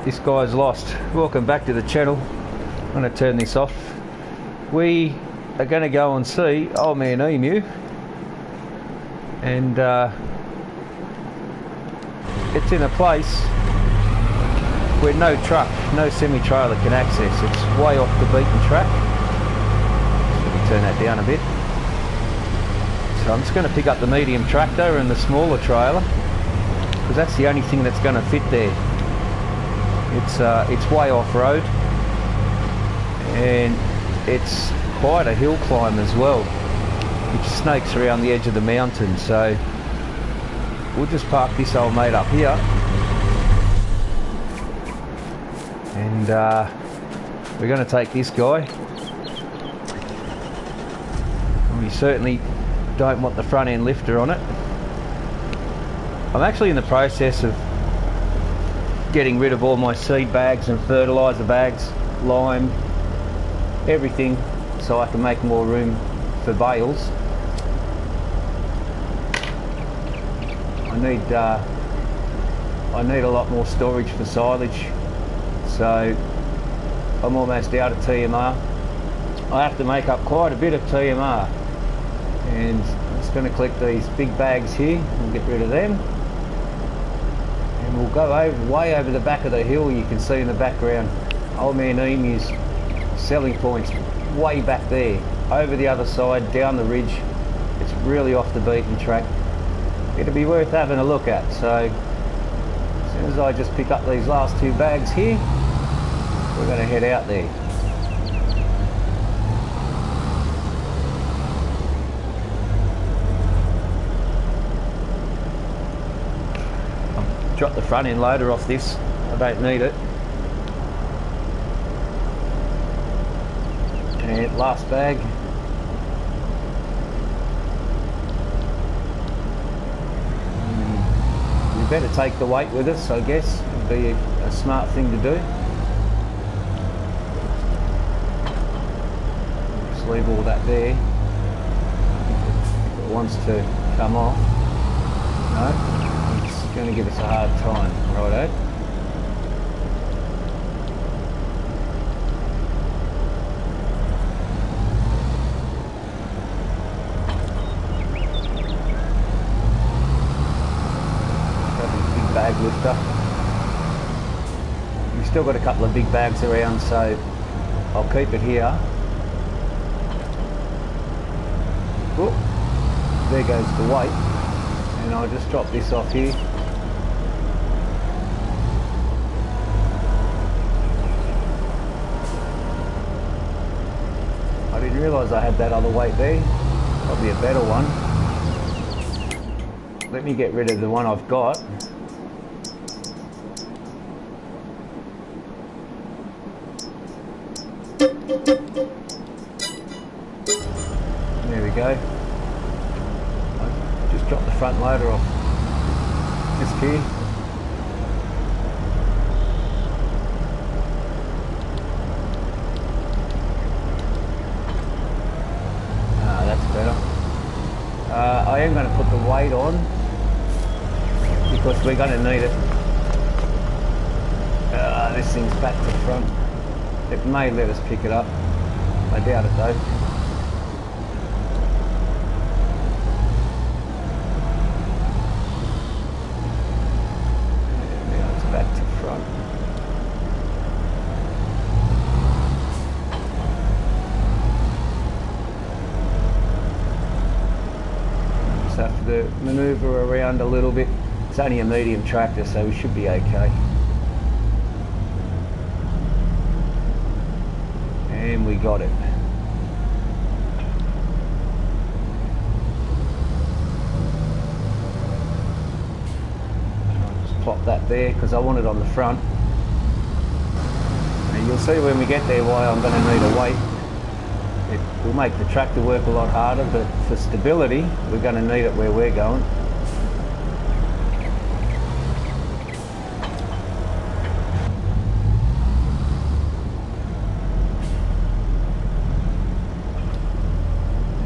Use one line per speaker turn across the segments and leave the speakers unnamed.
This guy's lost. Welcome back to the channel. I'm going to turn this off. We are going to go and see Old Man Emu, and it's in a place where no truck, no semi-trailer can access. It's way off the beaten track. Let me turn that down a bit. So I'm just going to pick up the medium tractor and the smaller trailer, because that's the only thing that's going to fit there. It's way off-road, and it's quite a hill climb as well, which snakes around the edge of the mountain. So we'll just park this old mate up here, and we're going to take this guy. And we certainly don't want the front end lifter on it. I'm actually in the process of getting rid of all my seed bags and fertilizer bags, lime, everything, so I can make more room for bales. I need a lot more storage for silage, so I'm almost out of TMR. I have to make up quite a bit of TMR, and I'm just going to collect these big bags here and get rid of them. And we'll go way over the back of the hill. You can see in the background Old Man Emu's selling points way back there, over the other side, down the ridge. It's really off the beaten track. It'll be worth having a look at. So as soon as I just pick up these last two bags here, we're going to head out there. Drop the front end loader off this. I don't need it. And last bag. We better take the weight with us, I guess. It'd be a smart thing to do. Just leave all that there. If it wants to come off. No. Going to give us a hard time, righto? Big bag lifter. We've still got a couple of big bags around, so I'll keep it here. Oh, there goes the weight, and I'll just drop this off here. I didn't realise I had that other weight there. Probably a better one. Let me get rid of the one I've got. There we go. I just dropped the front loader off just here. I am going to put the weight on because we're going to need it. This thing's back to front. It may let us pick it up. I doubt it though. Now it's back to front. Have to manoeuvre around a little bit. It's only a medium tractor, so we should be okay. And we got it. I'll just plop that there because I want it on the front. And you'll see when we get there why I'm going to need a weight. It will make the tractor work a lot harder, but for stability, we're going to need it where we're going.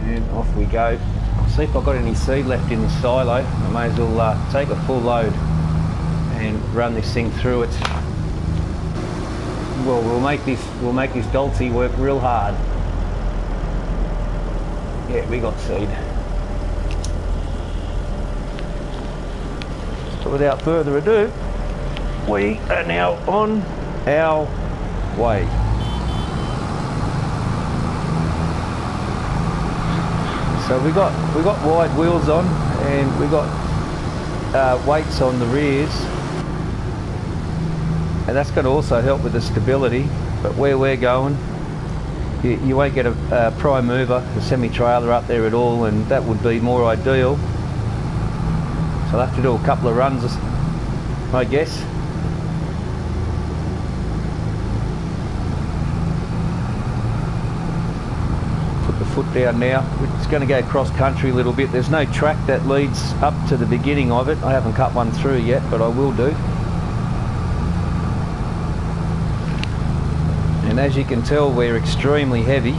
And off we go. I'll see if I've got any seed left in the silo. I may as well take a full load and run this thing through it. well, we'll make this Dolce work real hard. Yeah, we got seed. So without further ado, we are now on our way. So we got wide wheels on, and we got weights on the rears, and that's going to also help with the stability. But where we're going, you won't get a prime mover, a semi-trailer up there at all, and that would be more ideal. So I'll have to do a couple of runs, I guess. Put the foot down now. It's going to go cross country a little bit. There's no track that leads up to the beginning of it. I haven't cut one through yet, but I will do. And as you can tell, we're extremely heavy.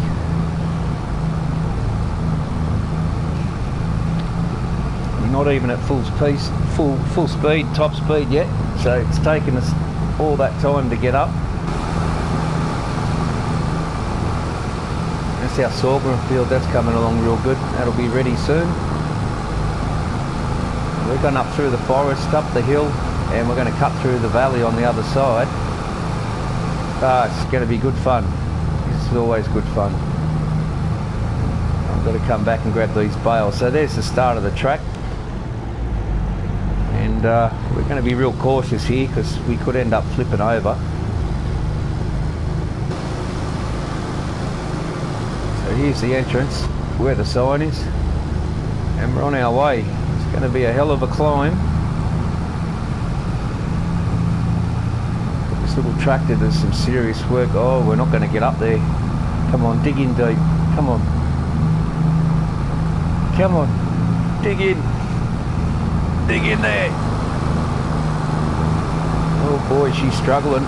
Not even at full speed, top speed yet. So it's taken us all that time to get up. That's our sorghum field. That's coming along real good. That'll be ready soon. We're going up through the forest, up the hill, and we're going to cut through the valley on the other side. It's going to be good fun. This is always good fun. I've got to come back and grab these bales. So there's the start of the track. And we're going to be real cautious here because we could end up flipping over. So here's the entrance where the sign is, and we're on our way. It's going to be a hell of a climb. This little tractor does some serious work. Oh, we're not going to get up there. Come on, dig in deep. Come on. Come on. Dig in. Dig in there. Oh boy, she's struggling.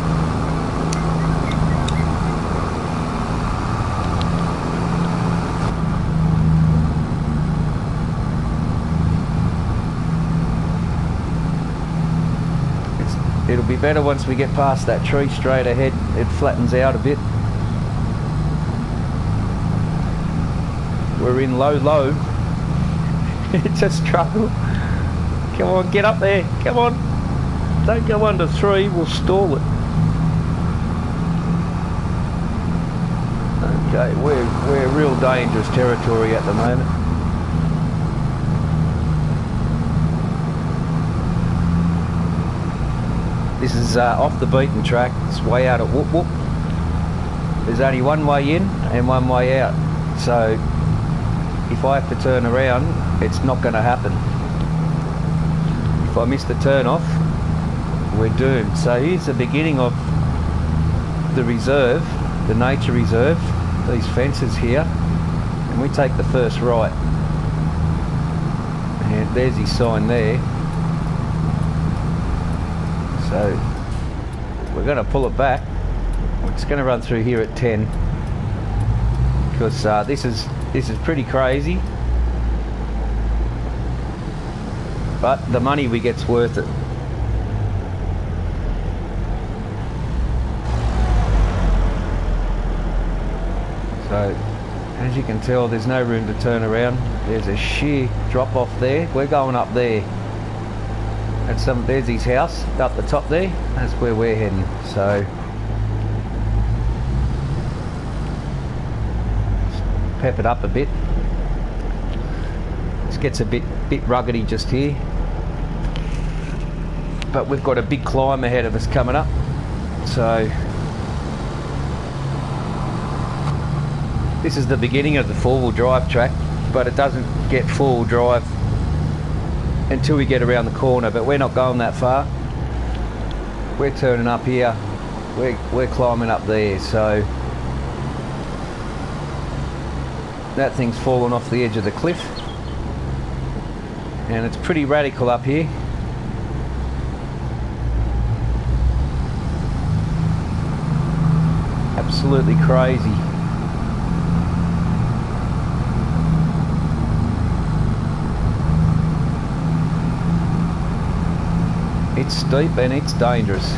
It'll be better once we get past that tree straight ahead. It flattens out a bit. We're in low. It's a struggle. Come on, get up there. Come on. Don't go under 3. We'll stall it. Okay, we're real dangerous territory at the moment. This is off the beaten track. It's way out at Whoop Whoop. There's only one way in and one way out. So if I have to turn around, it's not going to happen. If I miss the turn off, we're doomed. So here's the beginning of the reserve, the nature reserve, these fences here, and we take the first right. And there's his sign there. So we're going to pull it back. We're just going to run through here at 10 because this is pretty crazy, but the money we get's worth it. So as you can tell, there's no room to turn around. There's a sheer drop off there. We're going up there. And there's his house up the top there. That's where we're heading. So pep it up a bit. This gets a bit ruggedy just here, but we've got a big climb ahead of us coming up. So this is the beginning of the four-wheel drive track, but it doesn't get four-wheel drive until we get around the corner. But we're not going that far. We're turning up here. We're climbing up there. So that thing's fallen off the edge of the cliff, and it's pretty radical up here. Absolutely crazy. It's steep and it's dangerous.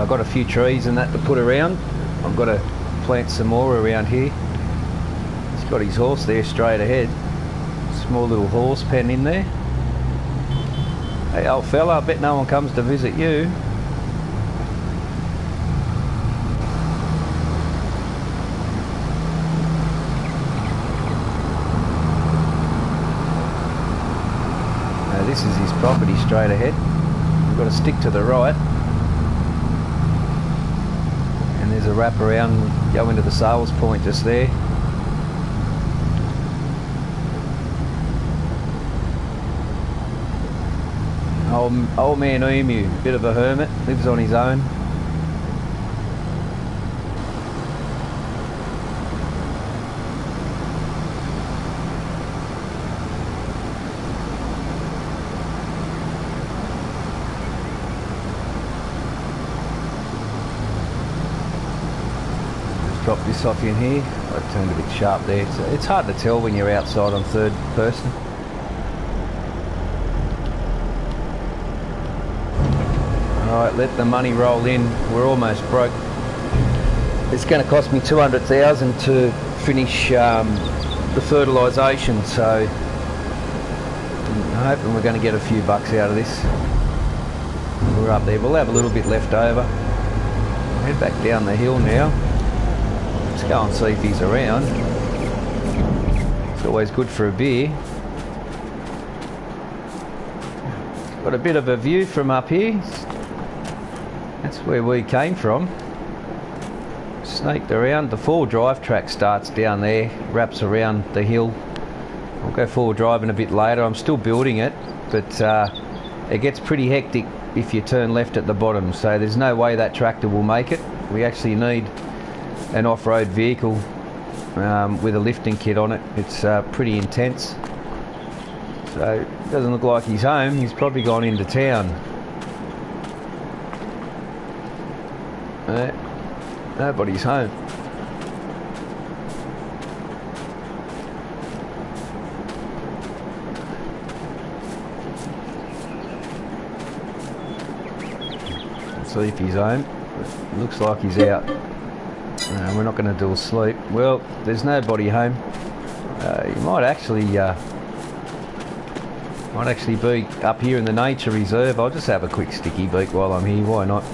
I've got a few trees and that to put around. I've got to plant some more around here. He's got his horse there straight ahead. Small little horse pen in there. Hey old fella, I bet no one comes to visit you. Now this is his property straight ahead. We've got to stick to the right. And there's a wrap around, go into the sales point just there. Old Man Emu, bit of a hermit, lives on his own. Just drop this off in here. I turned a bit sharp there. It's hard to tell when you're outside on third person. Alright, let the money roll in. We're almost broke. It's going to cost me $200,000 to finish the fertilisation, so I'm hoping we're going to get a few bucks out of this. We're up there. We'll have a little bit left over. I'll head back down the hill now. Let's go and see if he's around. It's always good for a beer. Got a bit of a view from up here. That's where we came from. Snaked around. The four-wheel drive track starts down there, wraps around the hill. I'll go four-wheel driving a bit later. I'm still building it, but it gets pretty hectic if you turn left at the bottom, so there's no way that tractor will make it. We actually need an off-road vehicle with a lifting kit on it. It's pretty intense. So it doesn't look like he's home. He's probably gone into town. Nobody's home. Let's see if he's home. It looks like he's out. We're not going to do a sleep. Well, there's nobody home. You might actually be up here in the nature reserve. I'll just have a quick sticky beak while I'm here. Why not?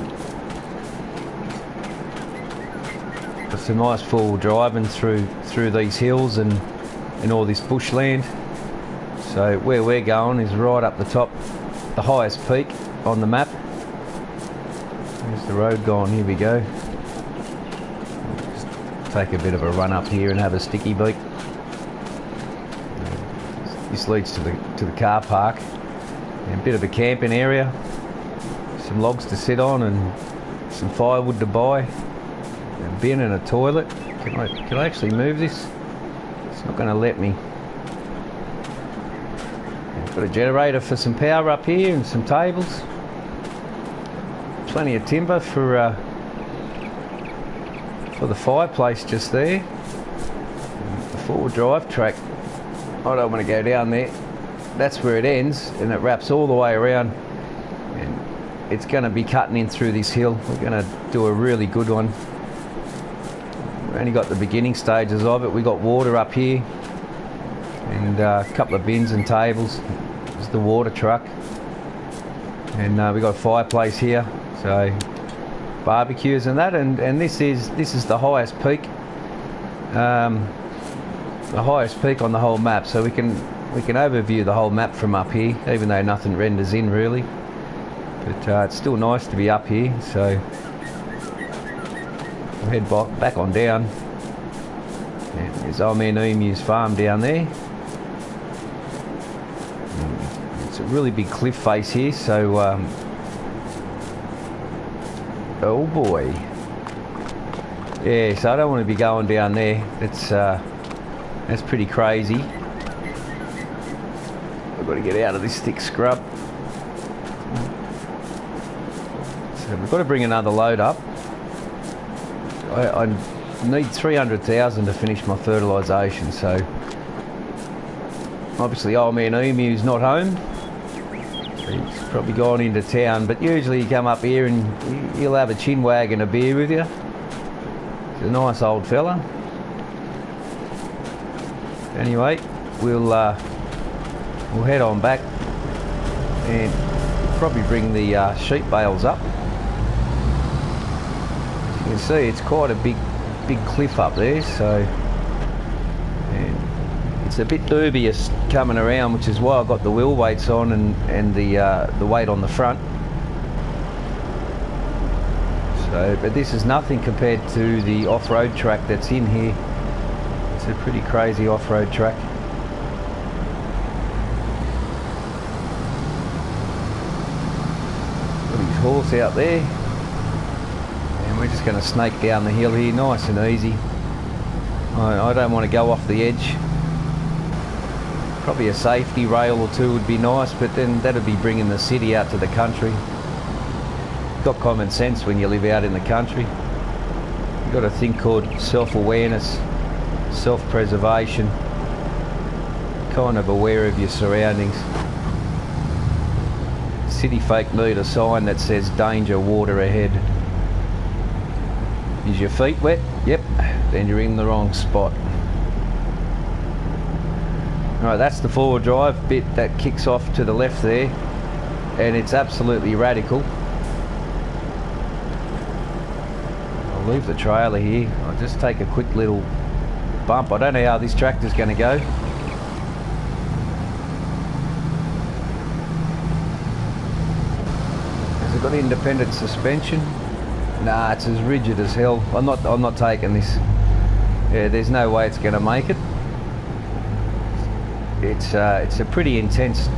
It's a nice full driving through these hills and all this bushland. So where we're going is right up the top, the highest peak on the map. There's the road gone. Here we go. Just take a bit of a run up here and have a sticky beak. This leads to the car park. And a bit of a camping area. Some logs to sit on and some firewood to buy. A bin and a toilet. Can I actually move this? It's not going to let me. I've got a generator for some power up here and some tables. Plenty of timber for the fireplace just there. The four-wheel drive track. I don't want to go down there. That's where it ends, and it wraps all the way around. And it's going to be cutting in through this hill. We're going to do a really good one. We've only got the beginning stages of it. We got water up here and a couple of bins and tables. There's the water truck, and we got a fireplace here, so barbecues and that. And this is the highest peak, the highest peak on the whole map. So we can overview the whole map from up here, even though nothing renders in really. But it's still nice to be up here. So we'll head back on down. And there's Old Man Emu's farm down there. It's a really big cliff face here, so oh boy. Yeah, so I don't want to be going down there. That's pretty crazy. I've got to get out of this thick scrub. So we've got to bring another load up. I need 300,000 to finish my fertilisation, so obviously Old Man Emu's not home. He's probably gone into town, but usually you come up here and he'll have a chin wag and a beer with you. He's a nice old fella. Anyway, we'll head on back and probably bring the sheep bales up. As you can see, it's quite a big cliff up there, so and it's a bit dubious coming around, which is why I've got the wheel weights on and the weight on the front. So, but this is nothing compared to the off-road track that's in here. It's a pretty crazy off-road track. Got his horse out there, and we're just going to snake down the hill here, nice and easy. I don't want to go off the edge. Probably a safety rail or two would be nice, but then that'd be bringing the city out to the country. Got common sense when you live out in the country. You've got a thing called self-awareness, self-preservation, kind of aware of your surroundings. City folk need a sign that says danger, water ahead. Is your feet wet? Yep, then you're in the wrong spot. Alright, that's the four-wheel drive bit that kicks off to the left there, and it's absolutely radical. I'll leave the trailer here. I'll just take a quick little bump. I don't know how this tractor's going to go. Has it got independent suspension? Nah, it's as rigid as hell. I'm not taking this. Yeah, there's no way it's going to make it. It's a pretty intense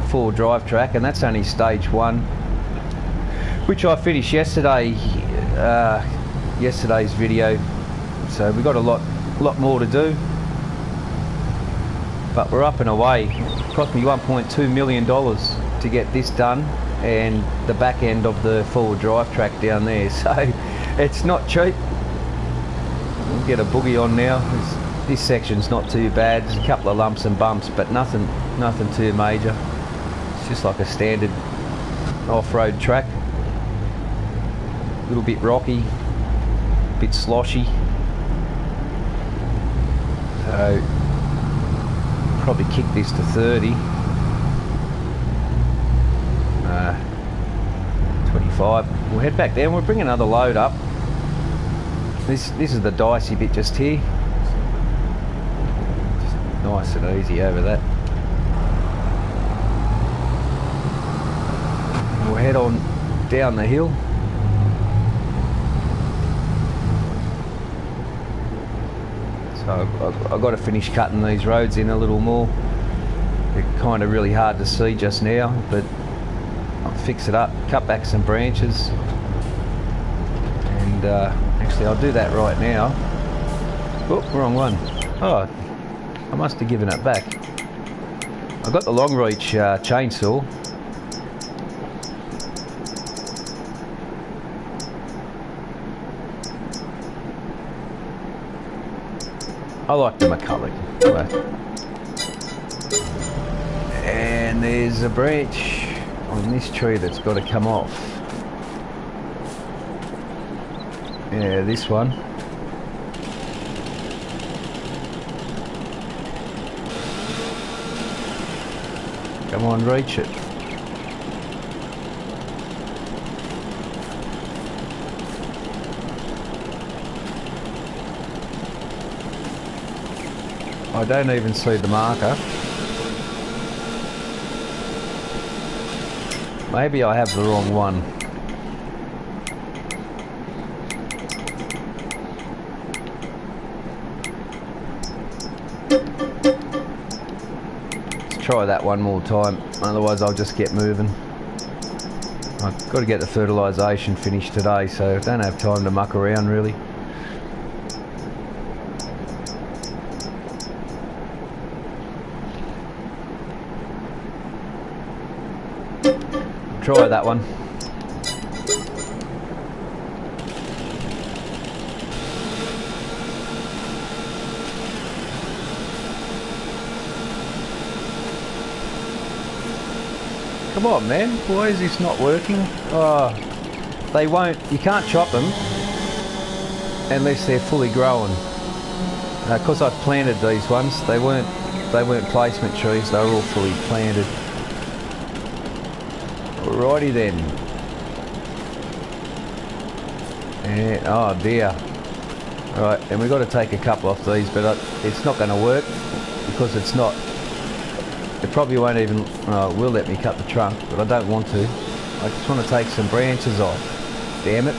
four-wheel drive track, and that's only stage one, which I finished yesterday. Yesterday's video. So we've got a lot more to do, but we're up and away. It cost me $1.2 million to get this done, and the back end of the four-wheel drive track down there, so it's not cheap. We'll get a boogie on now. This section's not too bad. There's a couple of lumps and bumps, but nothing too major. It's just like a standard off-road track. A little bit rocky, a bit sloshy. So probably kick this to 30. 25. We'll head back there and we'll bring another load up. This is the dicey bit just here. Just nice and easy over that. We'll head on down the hill. So I've got to finish cutting these roads in a little more. They're kind of really hard to see just now, but I'll fix it up, cut back some branches, and actually I'll do that right now. Oh, wrong one. Oh, I must have given it back. I've got the long reach chainsaw. I like the McCulloch. And there's a branch on this tree that's got to come off. Yeah, this one. Come on, reach it. I don't even see the marker. Maybe I have the wrong one. Let's try that one more time, otherwise I'll just get moving. I've got to get the fertilisation finished today, so I don't have time to muck around really. Try that one. Come on, man. Why is this not working? Oh, they won't. You can't chop them unless they're fully grown. Because I've planted these ones, they weren't placement trees. They were all fully planted. Alrighty then. And, oh dear. Right, and we've got to take a couple off these, but it's not going to work because it's not. It probably won't even. Oh, it will let me cut the trunk, but I don't want to. I just want to take some branches off. Damn it.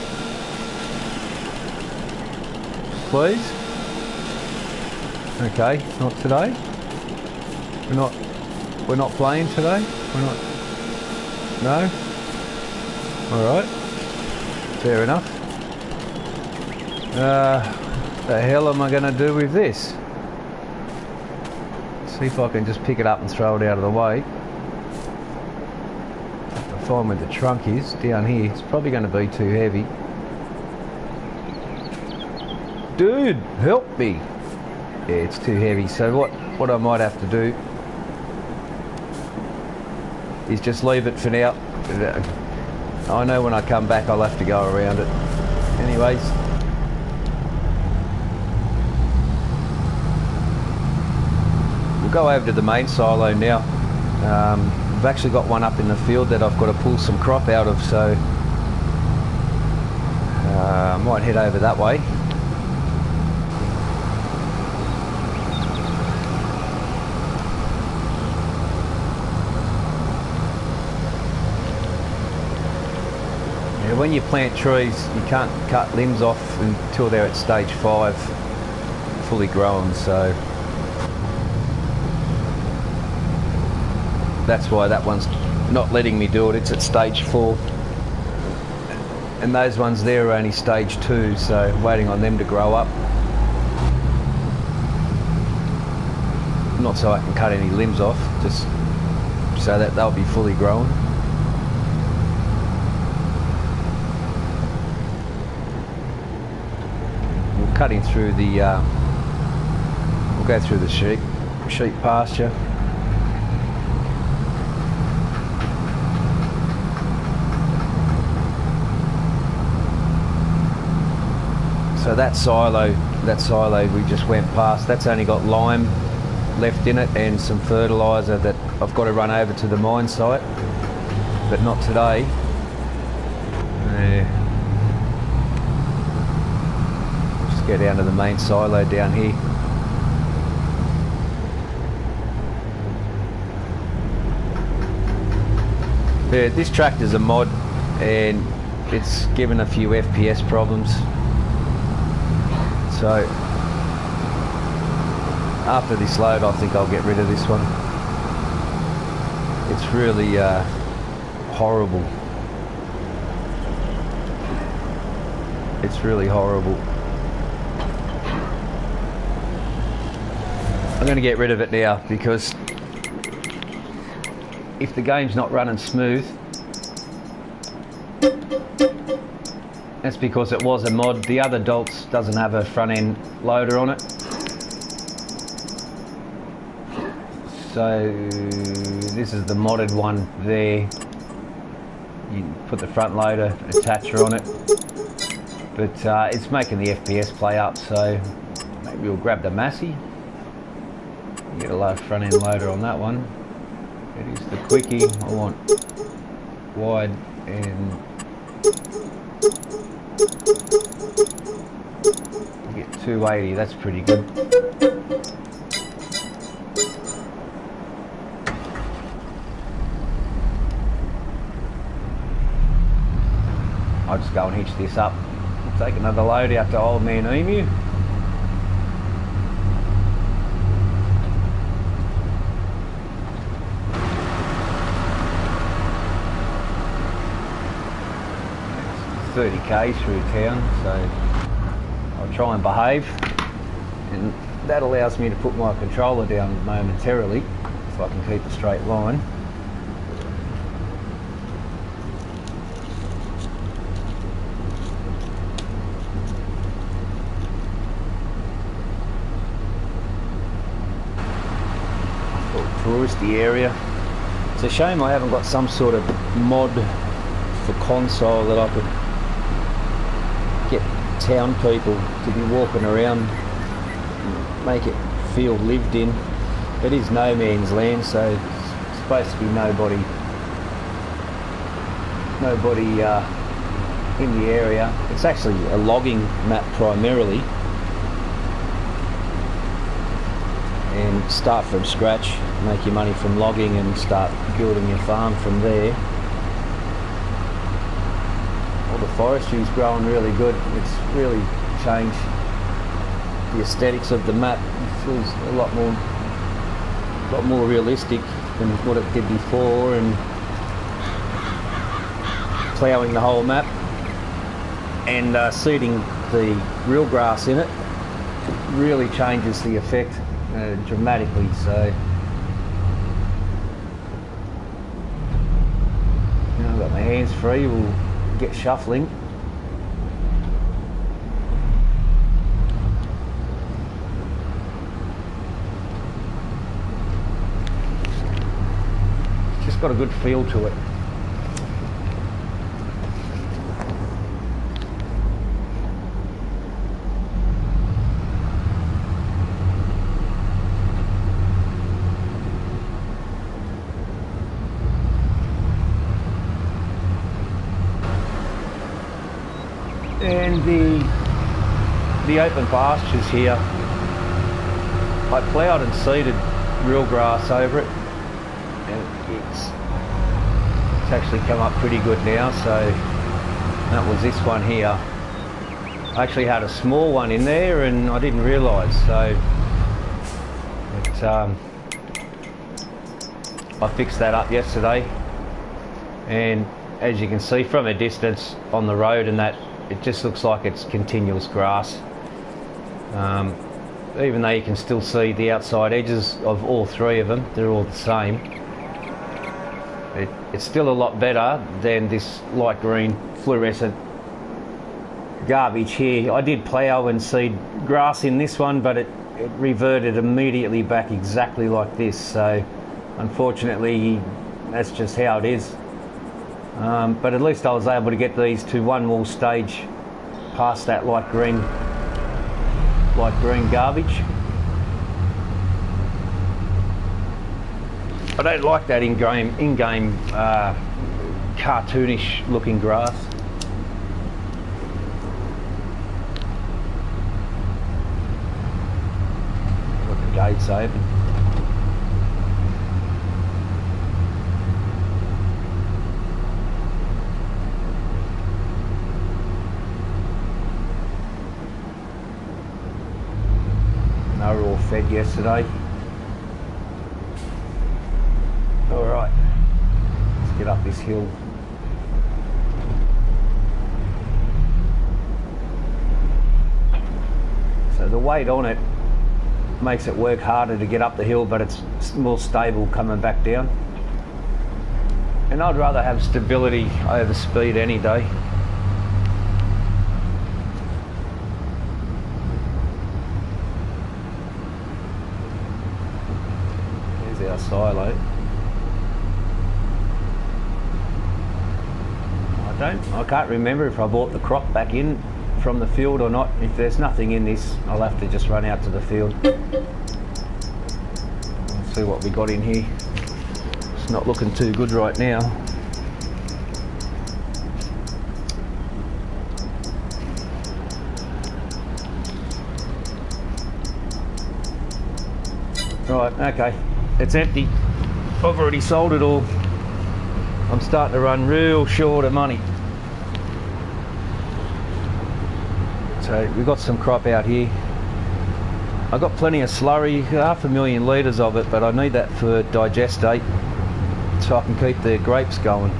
Please. Okay, not today. We're not playing today. We're not. No. All right. Fair enough. The hell am I going to do with this? See if I can just pick it up and throw it out of the way. I find where the trunk is down here. It's probably going to be too heavy. Dude, help me! Yeah, it's too heavy. So what I might have to do is just leave it for now. I know when I come back I'll have to go around it. Anyways. We'll go over to the main silo now. I've actually got one up in the field that I've got to pull some crop out of, so I might head over that way. Yeah, when you plant trees, you can't cut limbs off until they're at stage 5, fully grown, so that's why that one's not letting me do it. It's at stage 4. And those ones there are only stage 2, so waiting on them to grow up. Not so I can cut any limbs off, just so that they'll be fully grown. We're cutting through the, we'll go through the sheep pasture. So that silo we just went past, that's only got lime left in it and some fertiliser that I've got to run over to the mine site, but not today. Just go down to the main silo down here. Yeah, this tractor's a mod and it's given a few FPS problems. So after this load I think I'll get rid of this one. It's really horrible. It's really horrible. I'm going to get rid of it now because if the game's not running smooth, that's because it was a mod. The other Dolts doesn't have a front end loader on it. So this is the modded one there. You put the front loader attacher on it. But it's making the FPS play up, so maybe we'll grab the Massey. Get a low front end loader on that one. It is the Quickie. I want wide and get 280, that's pretty good. I'll just go and hitch this up. Take another load out to Old Man Emu. It's 30k through town, so I'll try and behave, and that allows me to put my controller down momentarily if I can keep a straight line. Touristy area. It's a shame I haven't got some sort of mod for console that I could get town people to be walking around, make it feel lived in. It is no man's land, so it's supposed to be nobody in the area. It's actually a logging map primarily, and start from scratch, make your money from logging and start building your farm from there. All the forestry's growing really good. It's really changed the aesthetics of the map. It feels a lot more realistic than what it did before, and ploughing the whole map and seeding the real grass in it really changes the effect dramatically. So now I've got my hands free, we'll get shuffling. It's just got a good feel to it. And the open pastures here, I ploughed and seeded real grass over it, and it's actually come up pretty good now. So that was this one here. I actually had a small one in there and I didn't realise, so I fixed that up yesterday, and as you can see from a distance on the road and that, it just looks like it's continuous grass, even though you can still see the outside edges of all three of them. They're all the same. It's still a lot better than this light green fluorescent garbage here. I did plough and seed grass in this one, but it reverted immediately back exactly like this, so unfortunately that's just how it is. But at least I was able to get these to one more stage past that light green garbage. I don't like that in-game cartoonish looking grass. Got the gates open. They were all fed yesterday. Alright, let's get up this hill. So the weight on it makes it work harder to get up the hill, but it's more stable coming back down. And I'd rather have stability over speed any day. Our silo. I can't remember if I brought the crop back in from the field or not. If there's nothing in this, I'll have to just run out to the field. Let's see what we got in here. It's not looking too good right now. Right, okay. It's empty. I've already sold it all. I'm starting to run real short of money. So we've got some crop out here. I've got plenty of slurry, 500,000 litres of it, but I need that for digestate so I can keep the grapes going.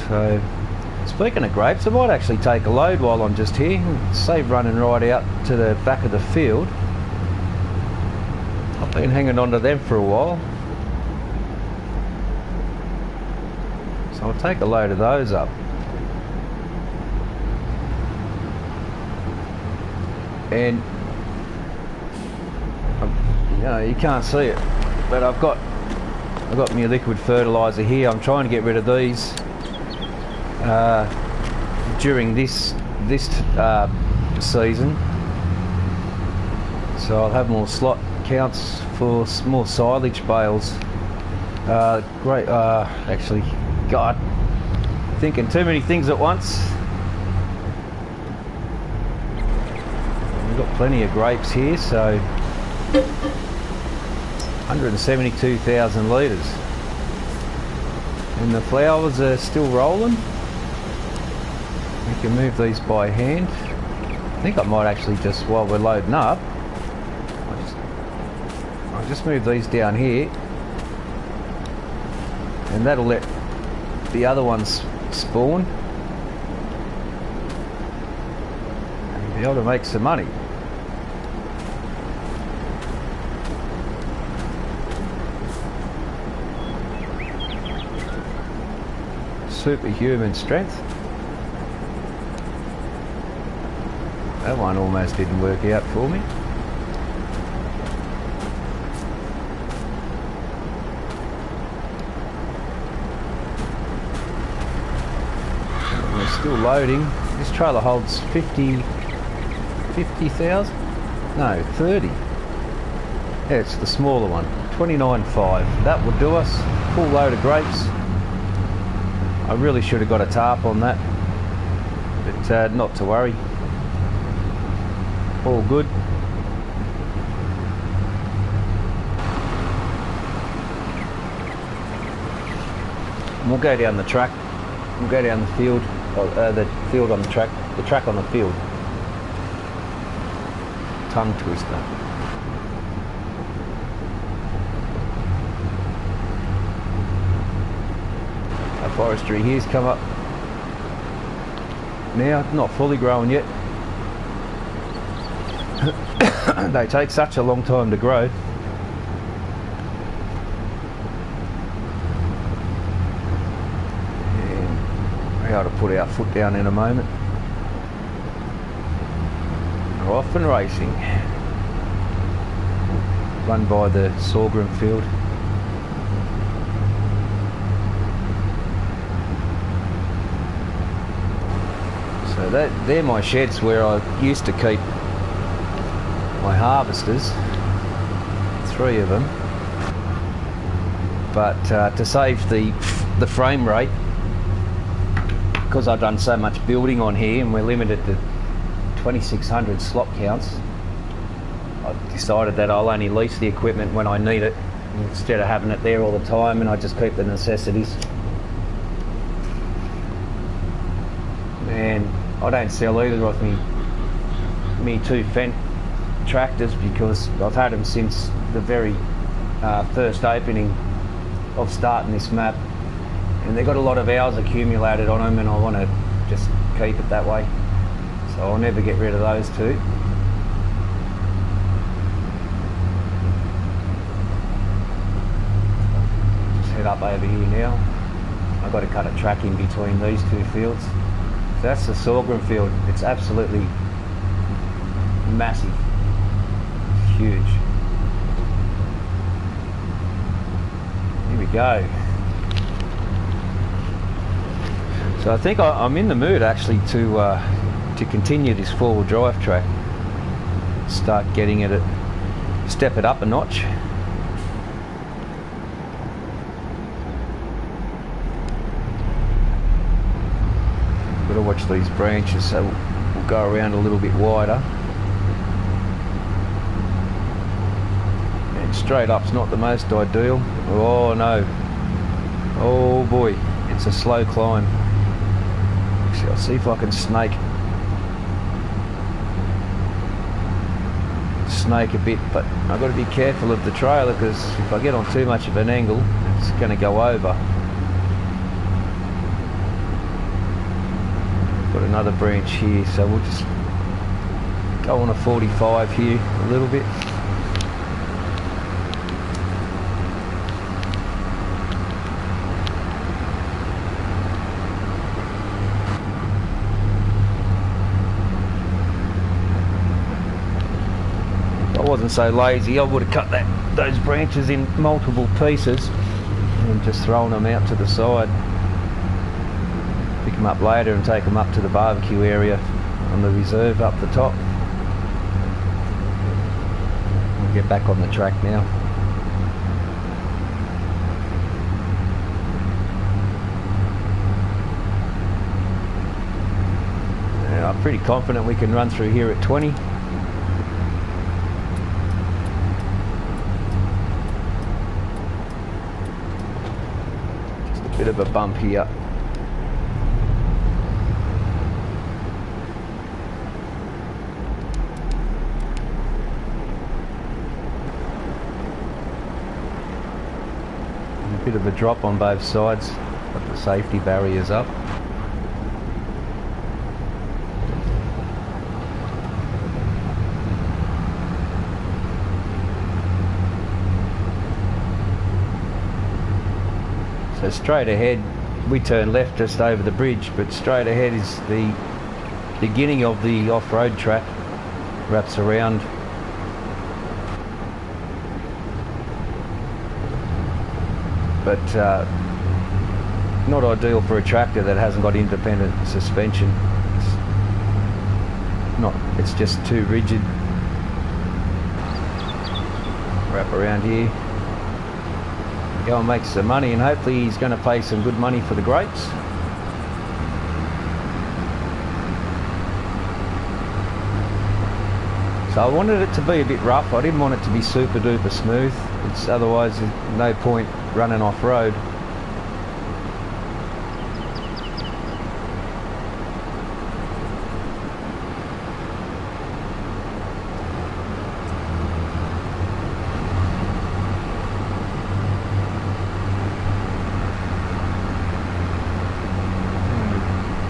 So speaking of grapes, I might actually take a load while I'm just here. Save running right out to the back of the field. I've been hanging on to them for a while, so I'll take a load of those up. And you know, you can't see it, but I've got I've got my liquid fertiliser here. I'm trying to get rid of these during this season, so I'll have more slot counts for more silage bales. Great, actually, God, thinking too many things at once. We've got plenty of grapes here, so 172,000 litres, and the flowers are still rolling. We can move these by hand. I think I might actually just, while we're loading up, I'll just move these down here, and that'll let the other ones spawn and be able to make some money. Superhuman strength. That one almost didn't work out for me. We're still loading. This trailer holds 50,000? No, 30. Yeah, it's the smaller one. 29.5. That will do us. Full load of grapes. I really should have got a tarp on that, but not to worry. All good. And we'll go down the track. We'll go down the field, the field on the track on the field. Tongue twister. Our forestry here's come up now, not fully grown yet. They take such a long time to grow. And we're able to put our foot down in a moment. We're off and racing. Run by the sorghum field. So they're my sheds where I used to keep my harvesters, 3 of them, but to save the frame rate, because I've done so much building on here and we're limited to 2,600 slot counts, I've decided that I'll only lease the equipment when I need it instead of having it there all the time, and I just keep the necessities. And I don't sell either of me 2 Fendt tractors because I've had them since the very first opening of starting this map, and they've got a lot of hours accumulated on them, and I want to just keep it that way, so I'll never get rid of those 2. Just head up over here now. I've got to cut a track in between these 2 fields. So that's the sorghum field. It's absolutely massive. Huge. Here we go. So I think I'm in the mood actually to continue this 4-wheel drive track. Start getting it, step it up a notch. Got to watch these branches, so we'll go around a little bit wider. Straight up's not the most ideal. Oh no. Oh boy, it's a slow climb. Actually, I'll see if I can snake a bit, but I've got to be careful of the trailer because if I get on too much of an angle, it's going to go over. Got another branch here, so we'll just go on a 45 here a little bit. If I wasn't so lazy, I would have cut those branches in multiple pieces and just throwing them out to the side. Pick them up later and take them up to the barbecue area on the reserve up the top. We'll get back on the track now. Yeah, I'm pretty confident we can run through here at 20. Just a bit of a bump here. Bit of a drop on both sides, got the safety barriers up. So straight ahead, we turn left just over the bridge, but straight ahead is the beginning of the off-road track, wraps around. But not ideal for a tractor that hasn't got independent suspension. It's just too rigid. Wrap around here. Go and make some money, and hopefully he's going to pay some good money for the grapes. So I wanted it to be a bit rough. I didn't want it to be super duper smooth. Otherwise there's no point running off road.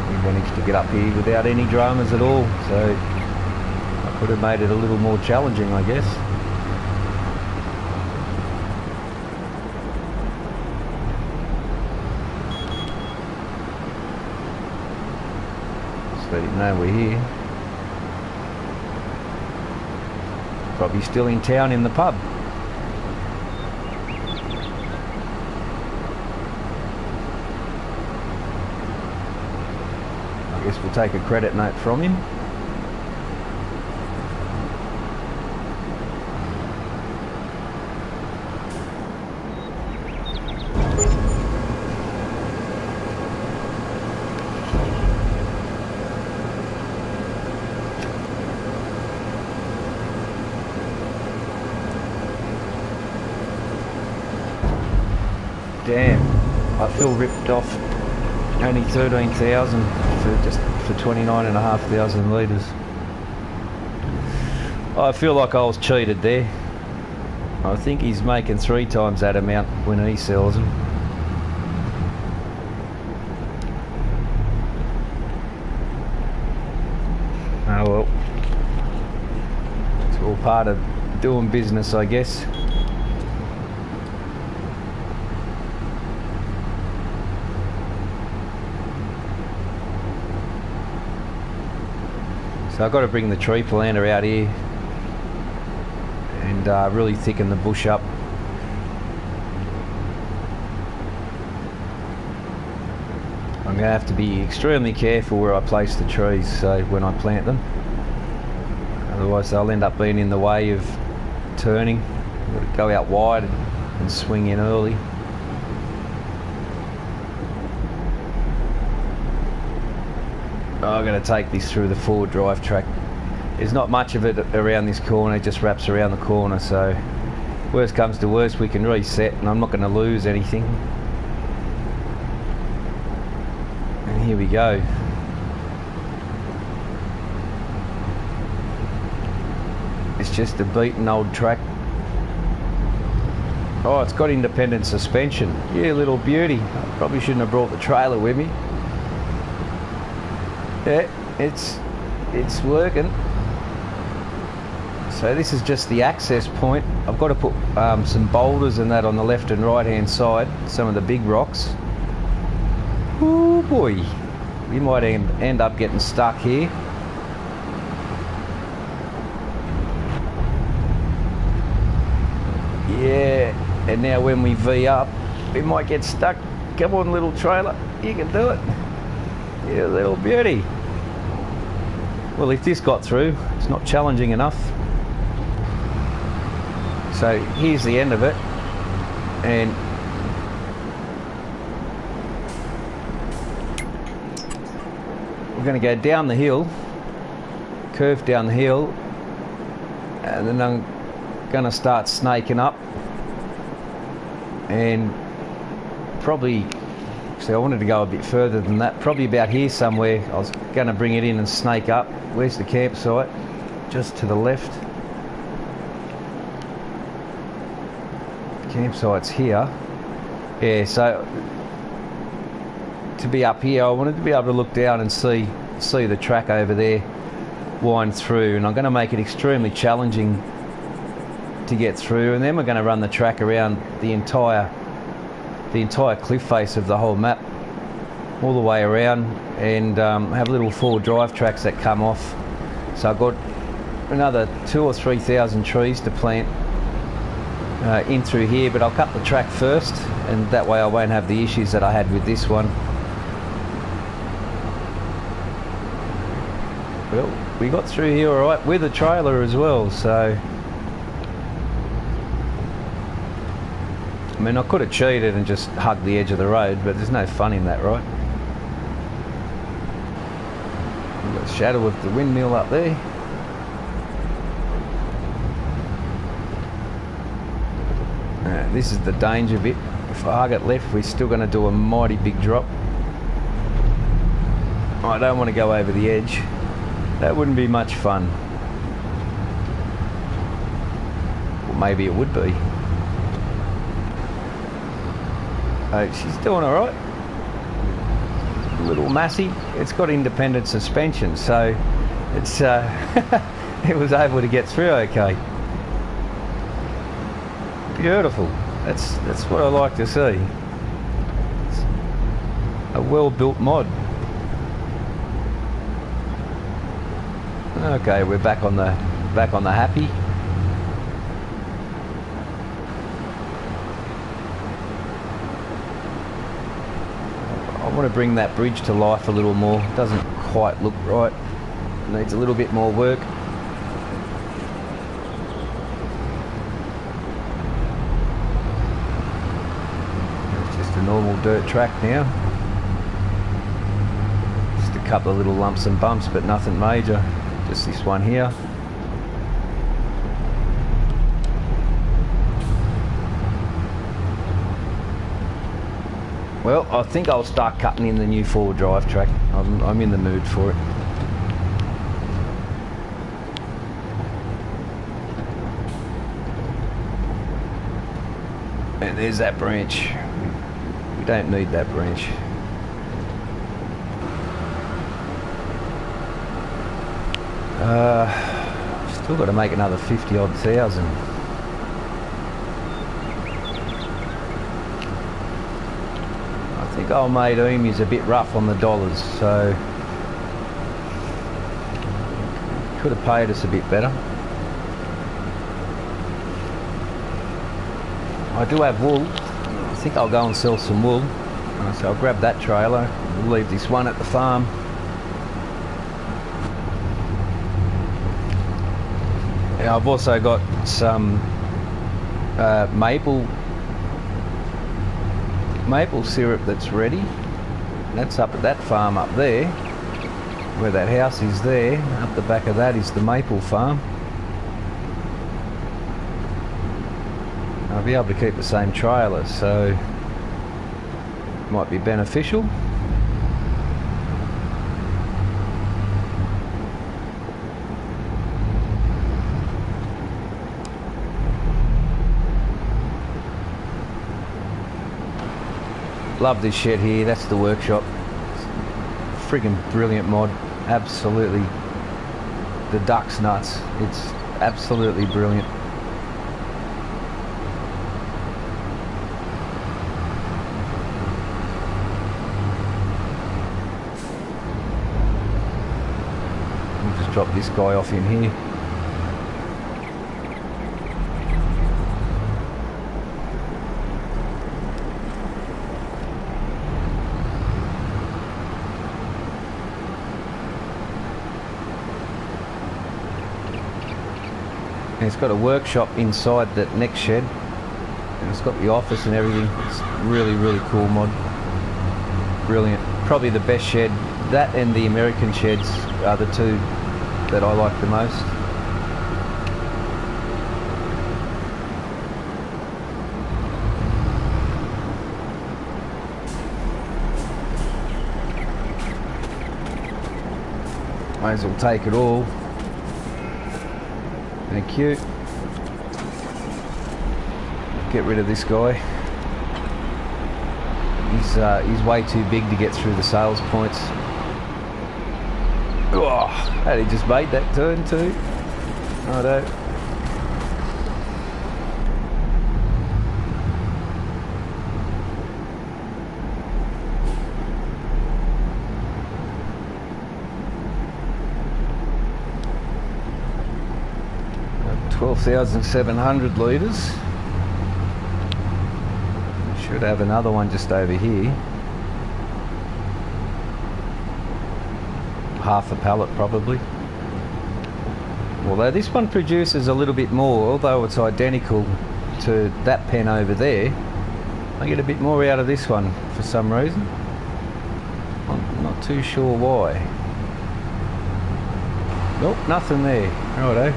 We managed to get up here without any dramas at all, so I could have made it a little more challenging, I guess. Let him know we're here. Probably still in town in the pub. I guess we'll take a credit note from him. Damn, I feel ripped off. Only 13,000 for 29,500 litres. I feel like I was cheated there. I think he's making 3 times that amount when he sells them. Oh well, it's all part of doing business, I guess. So I've got to bring the tree planter out here and really thicken the bush up. I'm going to have to be extremely careful where I place the trees, so when I plant them. Otherwise they'll end up being in the way of turning. I've got to go out wide and swing in early. I'm going to take this through the forward drive track. There's not much of it around this corner, it just wraps around the corner, so worst comes to worst we can reset and I'm not going to lose anything. And here we go. It's just a beaten old track. Oh, it's got independent suspension. Yeah, little beauty. I probably shouldn't have brought the trailer with me. Yeah, it's working. So this is just the access point. I've got to put some boulders and that on the left and right hand side, some of the big rocks. Oh boy, we might end up getting stuck here. Yeah, and now when we V up, we might get stuck. Come on, little trailer, you can do it. You little beauty. Well, if this got through, it's not challenging enough. So here's the end of it, and we're going to go down the hill, curve down the hill, and then I'm going to start snaking up, and probably, so I wanted to go a bit further than that, probably about here somewhere. I was going to bring it in and snake up. Where's the campsite? Just to the left. Campsite's here. Yeah, so to be up here, I wanted to be able to look down and see the track over there wind through, and I'm going to make it extremely challenging to get through, and then we're going to run the track around the entire cliff face of the whole map, all the way around, and have little 4 drive tracks that come off. So I've got another 2,000 or 3,000 trees to plant in through here, but I'll cut the track first, and that way I won't have the issues that I had with this one. Well, we got through here all right with a trailer as well, so I mean, I could have cheated and just hugged the edge of the road, but there's no fun in that, right? We've got the shadow of the windmill up there. This is the danger bit. If I hug it left, we're still going to do a mighty big drop. I don't want to go over the edge. That wouldn't be much fun. Or maybe it would be. Oh, she's doing all right. Little Massey. It's got independent suspension, so it's it was able to get through okay. Beautiful. That's what I like to see. It's a well-built mod. Okay, we're back on the happy. I want to bring that bridge to life a little more. It doesn't quite look right. It needs a little bit more work. It's just a normal dirt track now. Just a couple of little lumps and bumps, but nothing major. Just this one here. Well, I think I'll start cutting in the new 4 drive track. I'm in the mood for it. And there's that branch. We don't need that branch. Still got to make another 50-odd thousand. I think old mate Emu's a bit rough on the dollars, so could have paid us a bit better. I do have wool. I think I'll go and sell some wool. So I'll grab that trailer. We'll leave this one at the farm. I've also got some maple syrup that's ready. That's up at that farm up there, where that house is there. Up the back of that is the maple farm. I'll be able to keep the same trailer, so it might be beneficial. Love this shed here. That's the workshop. Friggin' brilliant mod. Absolutely. The duck's nuts. It's absolutely brilliant. We'll just drop this guy off in here. it's got a workshop inside that next shed, and it's got the office and everything. It's really, really cool mod. Brilliant. Probably the best shed. That and the American sheds are the two that I like the most. May as well take it all. Thank you. Get rid of this guy. He's way too big to get through the sales points. Oh, had he just made that turn too? I don't. Got 12,700 litres. Should have another one just over here. Half a pallet probably. Although this one produces a little bit more, although it's identical to that pen over there, I get a bit more out of this one for some reason. I'm not too sure why. Nope, nothing there. Righto.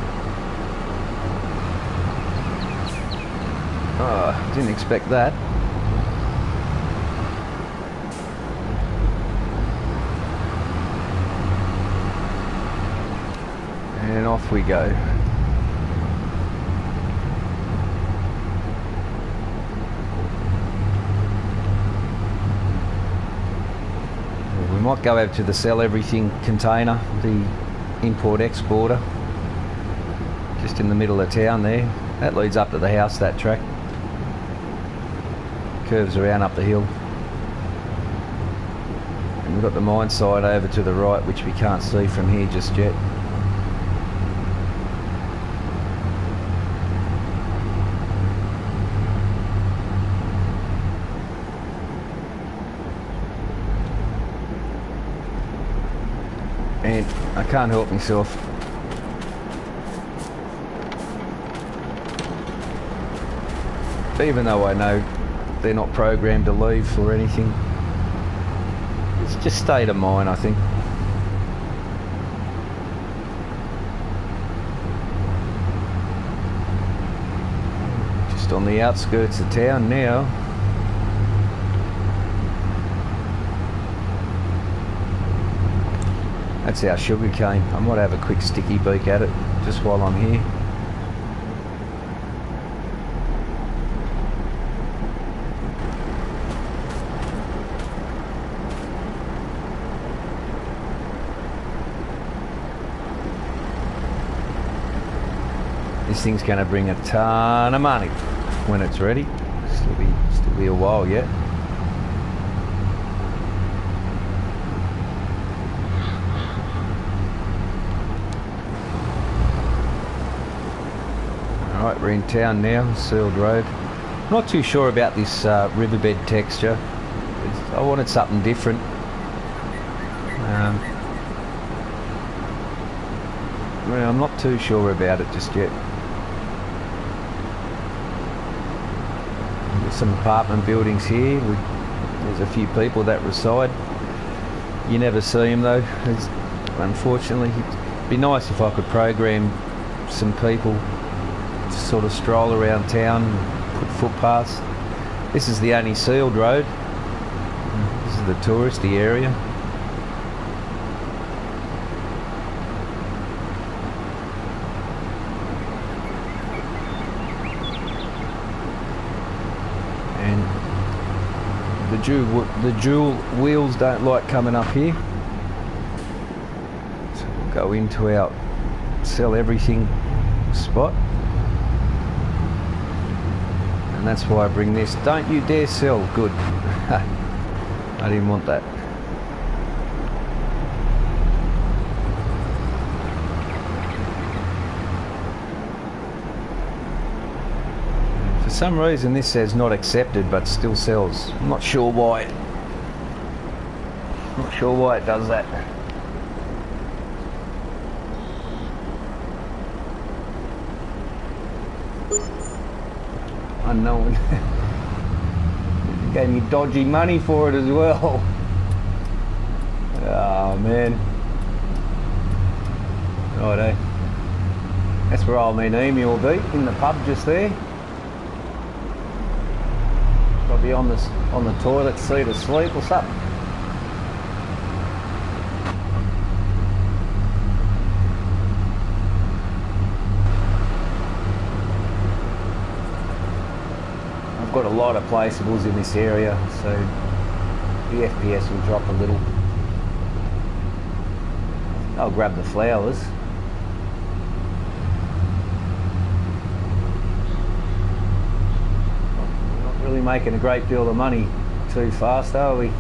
Oh, didn't expect that. And off we go. We might go over to the sell everything container, the import exporter, just in the middle of town there. That leads up to the house, that track. Curves around up the hill. And we've got the mine site over to the right, which we can't see from here just yet. And I can't help myself. Even though I know they're not programmed to leave or anything, it's just state of mind, I think. Just on the outskirts of town now. That's our sugar cane. I might have a quick sticky beak at it just while I'm here. This thing's going to bring a ton of money when it's ready. Still be a while yet. Alright, we're in town now, Sealed Road. Not too sure about this riverbed texture. I wanted something different. Well, I'm not too sure about it just yet. There's some apartment buildings here. There's a few people that reside. You never see them though. Unfortunately, it'd be nice if I could program some people to sort of stroll around town, put footpaths. This is the only sealed road. This is the touristy area. The dual wheels don't like coming up here, so we'll go into our sell everything spot, and that's why I bring this. Don't you dare sell. Good. I didn't want that. For some reason this says not accepted but still sells. I'm not sure why. Not sure why it does that. unknown. Gave me dodgy money for it as well. Oh man. Righto. That's where Old Man Emu will be, in the pub just there. Probably on the toilet seat asleep or something. I've got a lot of placeables in this area, so the FPS will drop a little. I'll grab the flowers. We're not really making a great deal of money too fast, are we?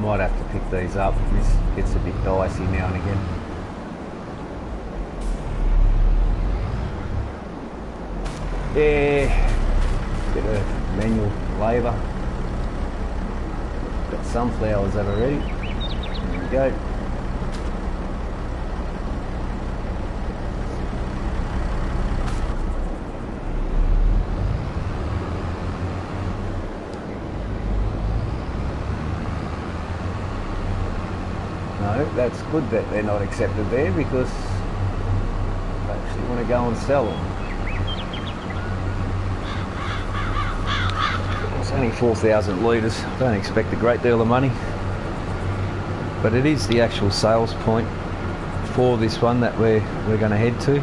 Might have to pick these up. This gets a bit dicey now and again. Yeah, bit of manual labour. Got sunflowers that are ready. There we go. No, that's good that they're not accepted there, because I actually want to go and sell them. It's only 4,000 litres. Don't expect a great deal of money, but it is the actual sales point for this one that we're going to head to.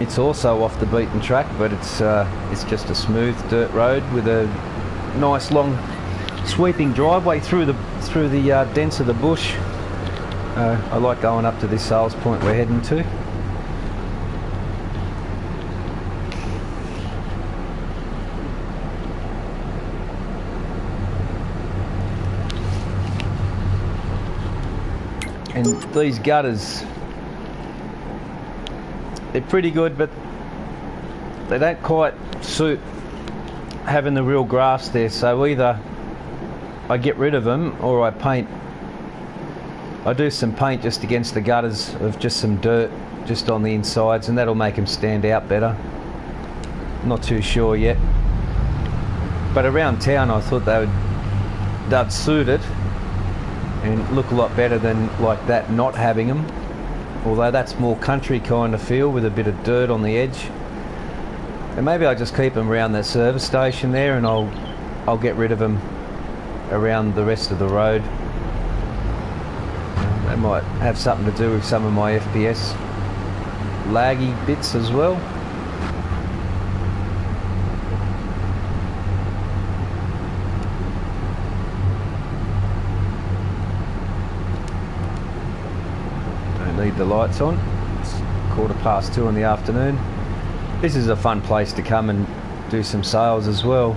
It's also off the beaten track, but it's just a smooth dirt road with a nice long sweeping driveway through the dents of the bush. I like going up to this sales point we're heading to. And these gutters, they're pretty good, but they don't quite suit having the real grass there, so either I get rid of them or I paint. I do some paint just against the gutters of just some dirt just on the insides, and that'll make them stand out better. Not too sure yet, but around town I thought they'd suit it and look a lot better than like that not having them, although that's more country kind of feel with a bit of dirt on the edge. And maybe I just keep them around that service station there, and I'll get rid of them around the rest of the road. They might have something to do with some of my FPS laggy bits as well. Don't need the lights on. It's 2:15 in the afternoon. This is a fun place to come and do some sales as well.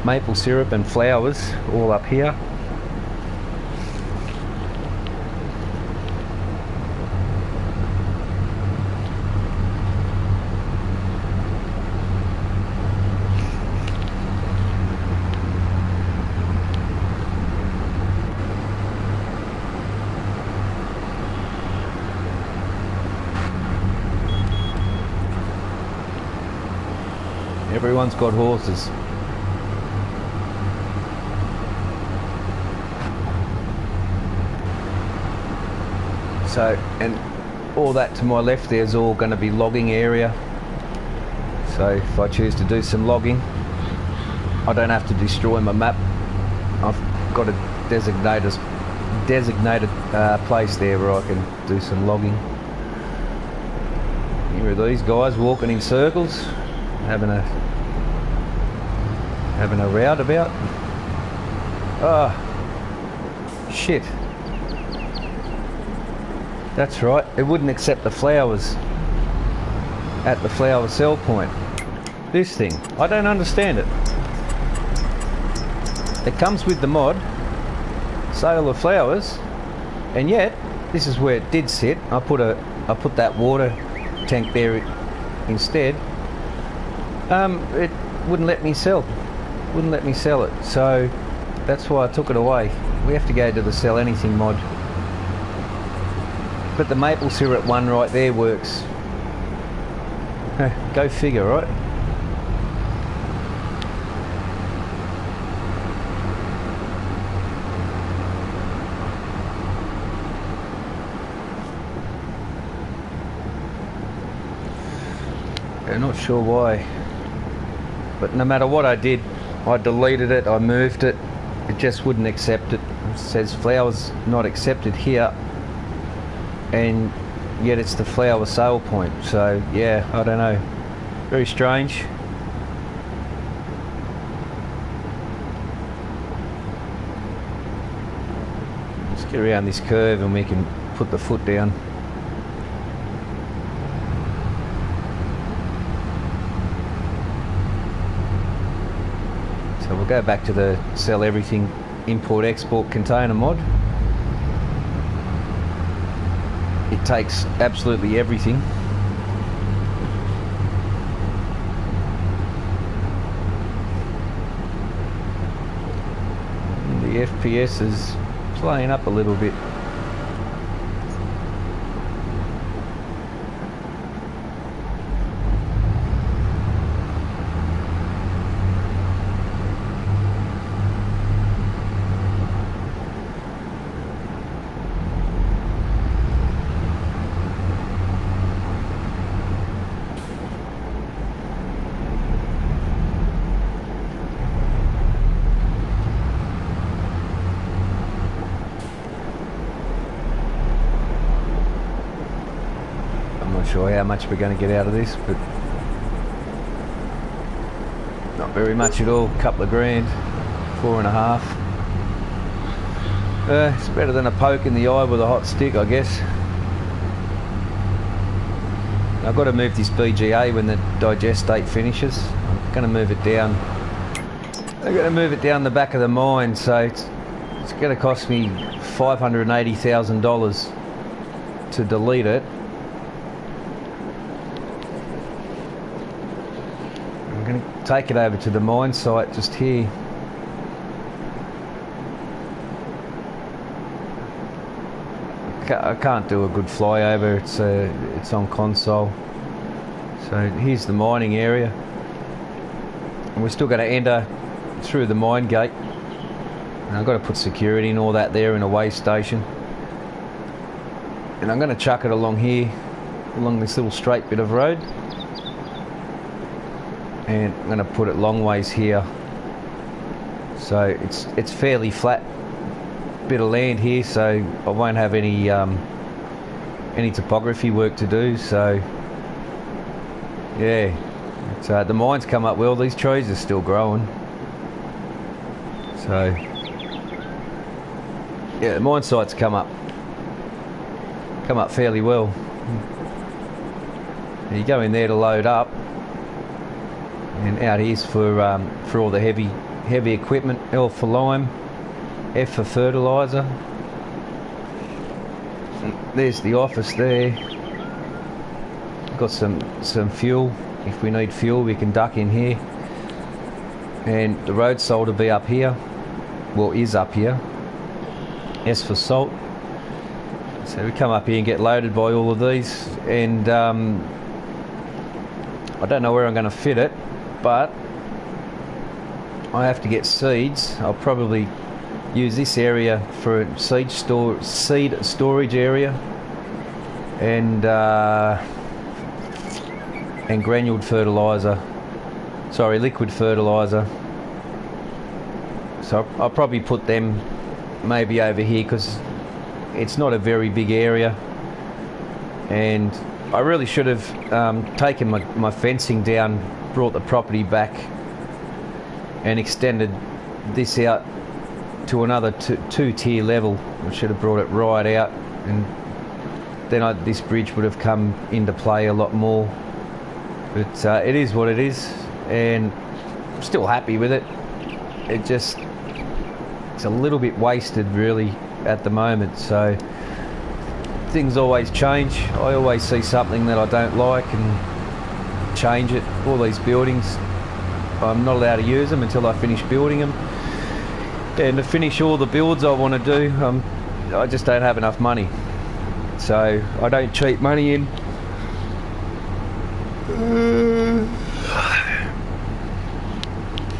Maple syrup and flowers all up here. Everyone's got horses. So, and all that to my left there is all going to be logging area. So if I choose to do some logging, I don't have to destroy my map. I've got a designated place there where I can do some logging. Here are these guys walking in circles, having a roundabout. Oh, shit. That's right, it wouldn't accept the flowers at the flower sell point. This thing, I don't understand it. It comes with the mod, sale of flowers, and yet this is where it did sit. I put that water tank there instead. It wouldn't let me sell. Wouldn't let me sell it. So that's why I took it away. We have to go to the sell anything mod. But the maple syrup one right there works. Go figure, right? I'm not sure why, but no matter what I did, I deleted it, I moved it, it just wouldn't accept it. It says flowers not accepted here, and yet it's the flower sale point. So yeah, I don't know, very strange. Let's get around this curve and we can put the foot down. So we'll go back to the sell everything import export container mod. It takes absolutely everything. And the FPS is playing up a little bit. Sure how much we're going to get out of this, but not very much at all. Couple of grand, 4.5. It's better than a poke in the eye with a hot stick, I guess. I've got to move this BGA when the digestate finishes. I'm going to move it down. I'm going to move it down the back of the mine, so it's going to cost me $580,000 to delete it. I'm going to take it over to the mine site just here. I can't do a good flyover, it's on console. So here's the mining area. And we're still going to enter through the mine gate. And I've got to put security and all that there in a weigh station. And I'm going to chuck it along here, along this little straight bit of road. And I'm going to put it long ways here. So it's fairly flat bit of land here, so I won't have any topography work to do. So yeah, so the mine's come up well. These trees are still growing, so yeah, the mine site's come up fairly well. And you go in there to load up, and out here's for all the heavy equipment. L for lime, F for fertiliser. There's the office there. Got some fuel. If we need fuel, we can duck in here. And the road salt will be up here. Well, is up here. S for salt. So we come up here and get loaded by all of these. And I don't know where I'm going to fit it, but I have to get seeds. I'll probably use this area for a seed storage area, and granuled fertiliser. Sorry, liquid fertiliser. So I'll probably put them maybe over here because it's not a very big area, and I really should have taken my fencing down, brought the property back and extended this out to another two-tier level. I should have brought it right out, and then this bridge would have come into play a lot more. But it is what it is, and I'm still happy with it. It's a little bit wasted really at the moment, so things always change. I always see something that I don't like and change it. All these buildings, I'm not allowed to use them until I finish building them, and to finish all the builds I want to do, I just don't have enough money, so I don't cheat money in.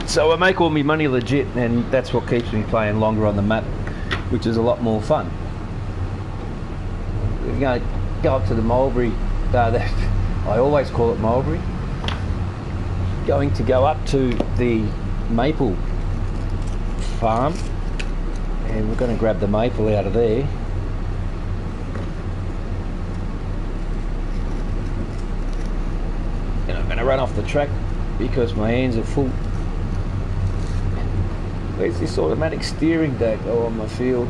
So I make all my money legit, and that's what keeps me playing longer on the map, which is a lot more fun. We're going to go up to the mulberry, I always call it mulberry. Going to go up to the maple farm, and we're going to grab the maple out of there. And I'm going to run off the track because my hands are full. Where's this automatic steering that go on my field?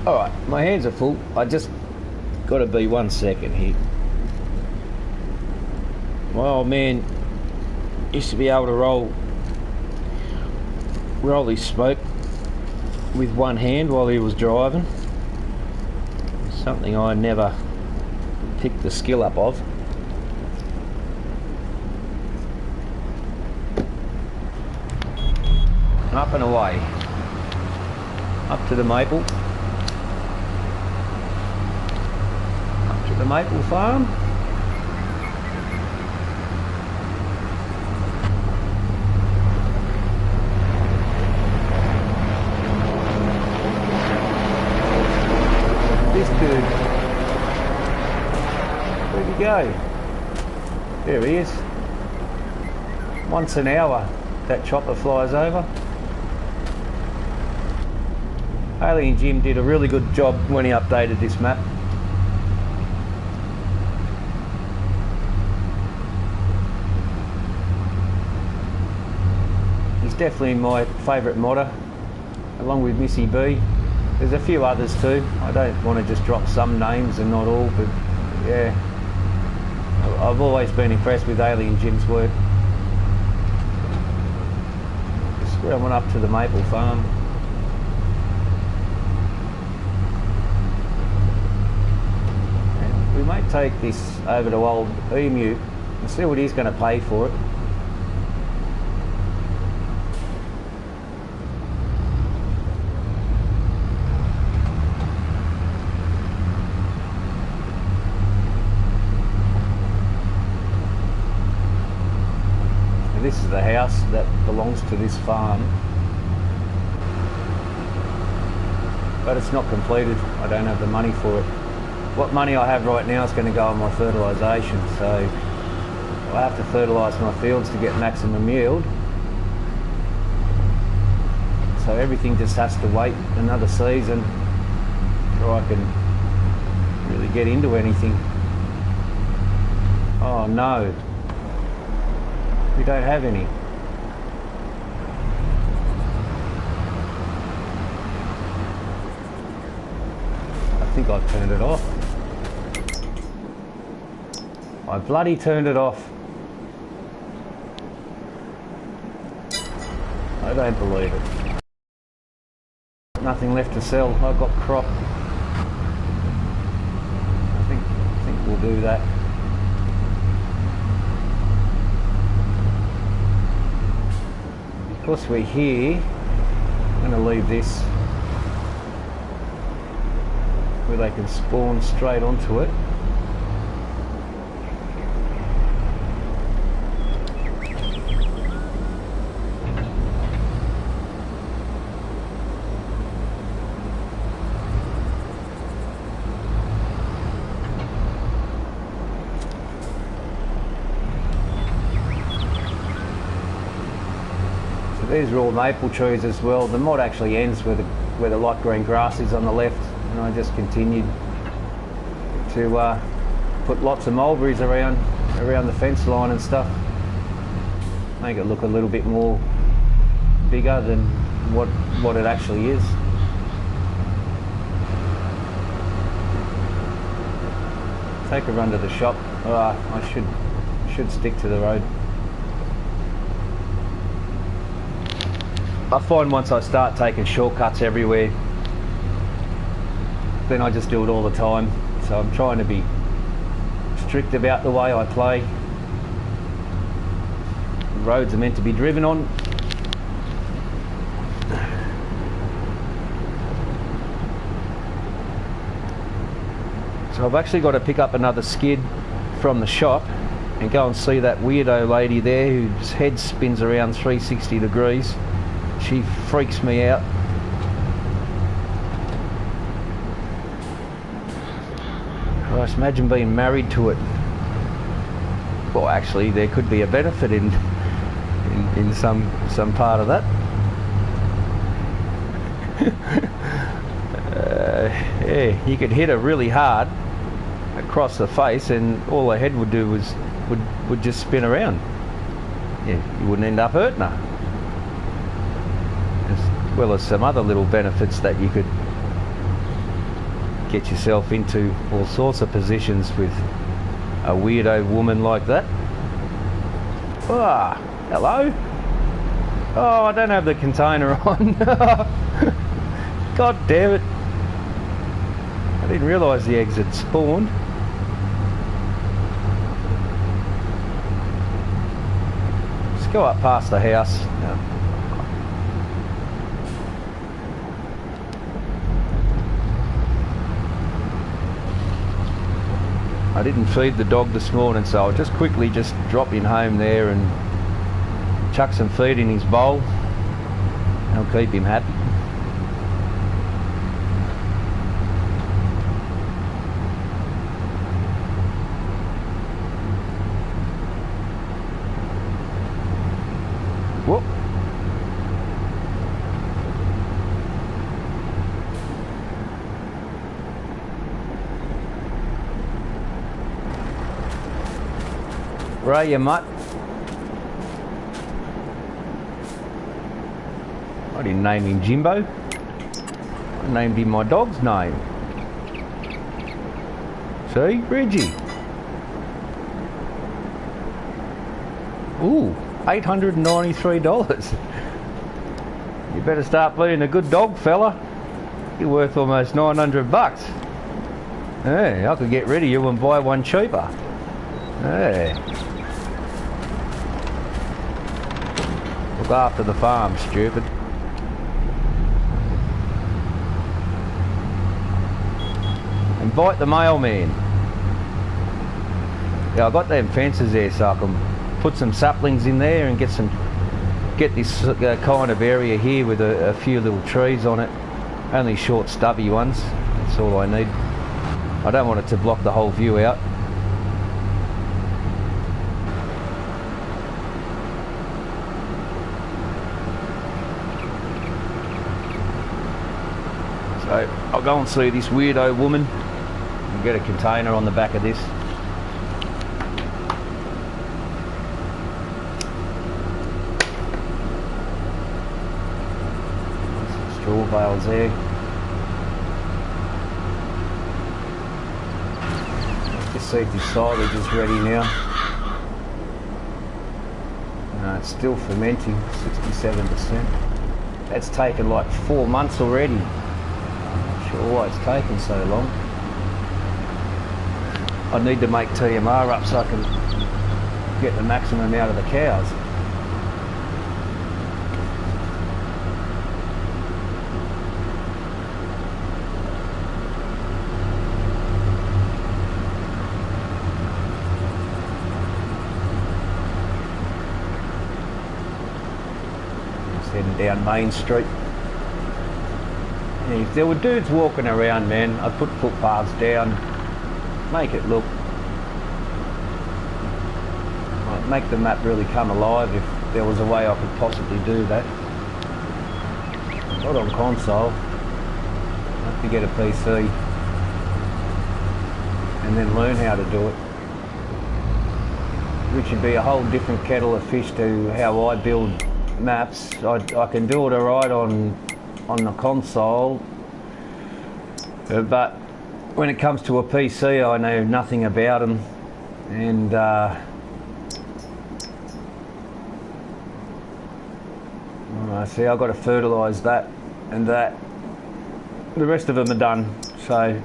Alright, my hands are full. I just got to be 1 second here. My old man used to be able to roll his smoke with one hand while he was driving. Something I never picked the skill up of. Up and away. Up to the maple. Up to the maple farm. This dude. Where'd he go? There he is. Once an hour that chopper flies over. Haley and Jim did a really good job when he updated this map. He's definitely my favourite modder, along with Missy B. There's a few others too. I don't want to just drop some names and not all, but yeah, I've always been impressed with Haley and Jim's work. Just going up to the maple farm. We might take this over to Old Emu and see what he's going to pay for it. And this is the house that belongs to this farm, but it's not completed. I don't have the money for it. What money I have right now is going to go on my fertilisation, so I have to fertilise my fields to get maximum yield. So everything just has to wait another season before I can really get into anything. Oh no, we don't have any. I think I've turned it off. I bloody turned it off. I don't believe it. Nothing left to sell. I've got crop. I think we'll do that. Because we're here, I'm going to leave this where they can spawn straight onto it. There's raw maple trees as well. The mod actually ends where the light green grass is on the left, and I just continued to put lots of mulberries around the fence line and stuff. Make it look a little bit more bigger than what it actually is. Take a run to the shop. I should stick to the road. I find once I start taking shortcuts everywhere, then I just do it all the time. So I'm trying to be strict about the way I play. The roads are meant to be driven on. So I've actually got to pick up another skid from the shop and go and see that weirdo lady there whose head spins around 360 degrees. She freaks me out. Christ, imagine being married to it. Well, actually, there could be a benefit in some part of that. Yeah, you could hit her really hard across the face, and all her head would do would just spin around. Yeah, you wouldn't end up hurting her. As well as some other little benefits that you could get yourself into all sorts of positions with a weirdo woman like that. Ah, hello. Oh, I don't have the container on. God damn it. I didn't realise the eggs had spawned. Let's go up past the house. I didn't feed the dog this morning, so I'll just quickly drop in home there and chuck some feed in his bowl. I'll keep him happy. Whoop. Ray, you mutt. I didn't name him Jimbo. I named him my dog's name. See? Reggie. Ooh, $893. You better start being a good dog, fella. You're worth almost 900 bucks. Hey, I could get rid of you and buy one cheaper. Hey. Look after the farm, stupid. Invite the mailman. Yeah, I got them fences there so I can put some saplings in there and get this kind of area here with a few little trees on it. Only short stubby ones. That's all I need. I don't want it to block the whole view out. So I'll go and see this weirdo woman and get a container on the back of this. Some straw bales there. Let's just see if this silage is ready now. No, it's still fermenting, 67%. That's taken like 4 months already. Sure why it's taken so long. I need to make TMR up so I can get the maximum out of the cows. Just heading down Main Street. If there were dudes walking around, man, I'd put footpaths down, make it look, make the map really come alive. If there was a way I could possibly do that. Not on console. I have to get a PC and then learn how to do it, which would be a whole different kettle of fish to how I build maps. I can do it alright on the console, but when it comes to a PC I know nothing about them, and see, I've got to fertilise that and that. The rest of them are done, so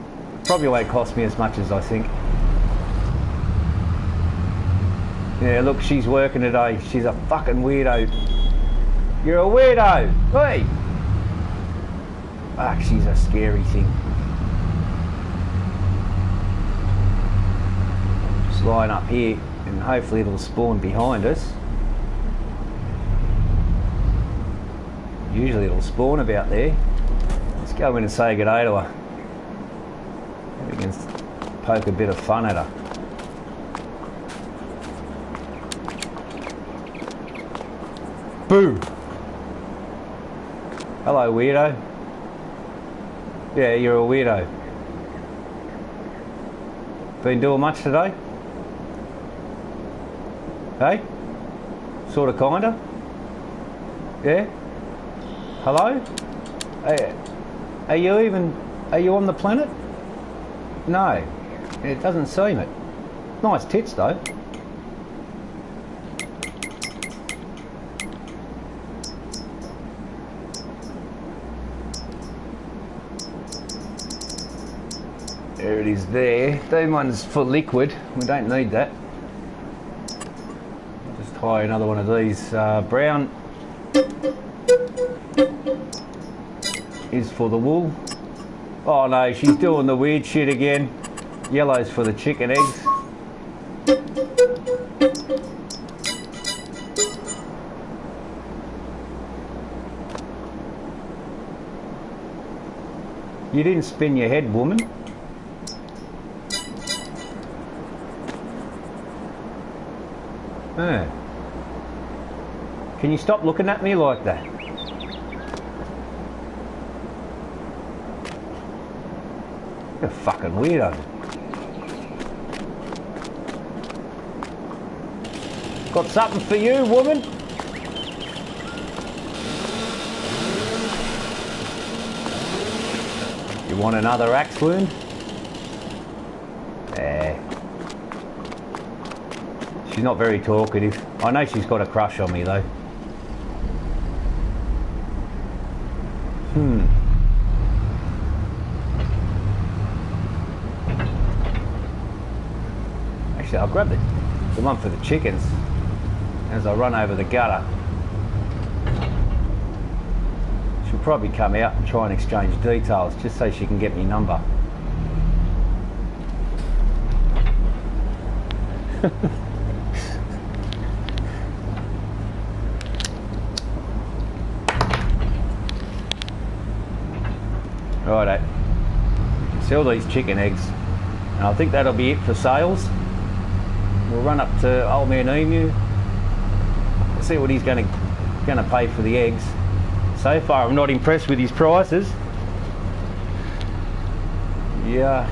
probably won't cost me as much as I think. Yeah, look, she's working today. She's a fucking weirdo. You're a weirdo! Hey! Fuck, she's a scary thing. Just line up here and hopefully it'll spawn behind us. Usually it'll spawn about there. Let's go in and say good day to her. We can poke a bit of fun at her. Boo! Hello, weirdo. Yeah, you're a weirdo. Been doing much today? Hey? Sorta, kinda? Yeah? Hello? Are you on the planet? No, it doesn't seem it. Nice tits though. There it is there. That one's for liquid. We don't need that. I'll just tie another one of these. Brown is for the wool. Oh no, she's doing the weird shit again. Yellow's for the chicken eggs. You didn't spin your head, woman. Oh. Can you stop looking at me like that? You're a fucking weirdo. Got something for you, woman. You want another axe wound? She's not very talkative. I know she's got a crush on me though. Actually, I'll grab the one for the chickens as I run over the gutter. She'll probably come out and try and exchange details just so she can get me number. Righto, sell these chicken eggs, and I think that'll be it for sales. We'll run up to Old Man Emu, see what he's going to pay for the eggs. So far, I'm not impressed with his prices. Yeah,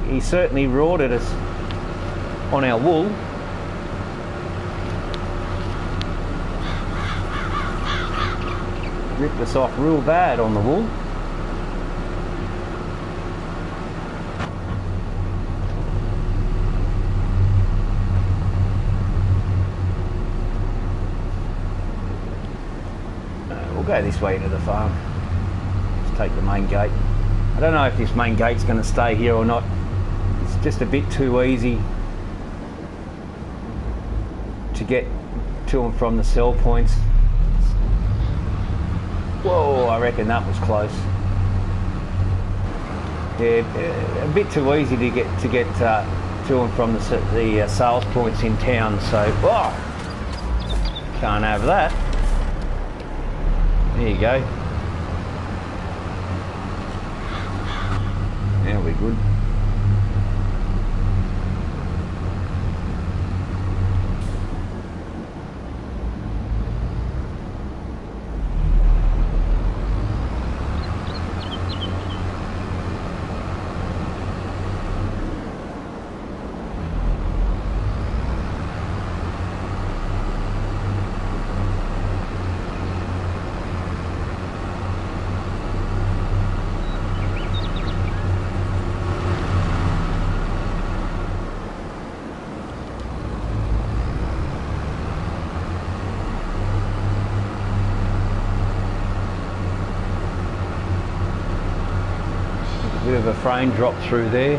he certainly roared at us on our wool. Ripped us off real bad on the wool. We'll go this way into the farm. Let's take the main gate. I don't know if this main gate's going to stay here or not. It's just a bit too easy to get to and from the sell points. Whoa, I reckon that was close. Yeah, a bit too easy to get to and from the sales points in town. So, can't have that. There you go. Now we're good. Bit of a frame drop through there.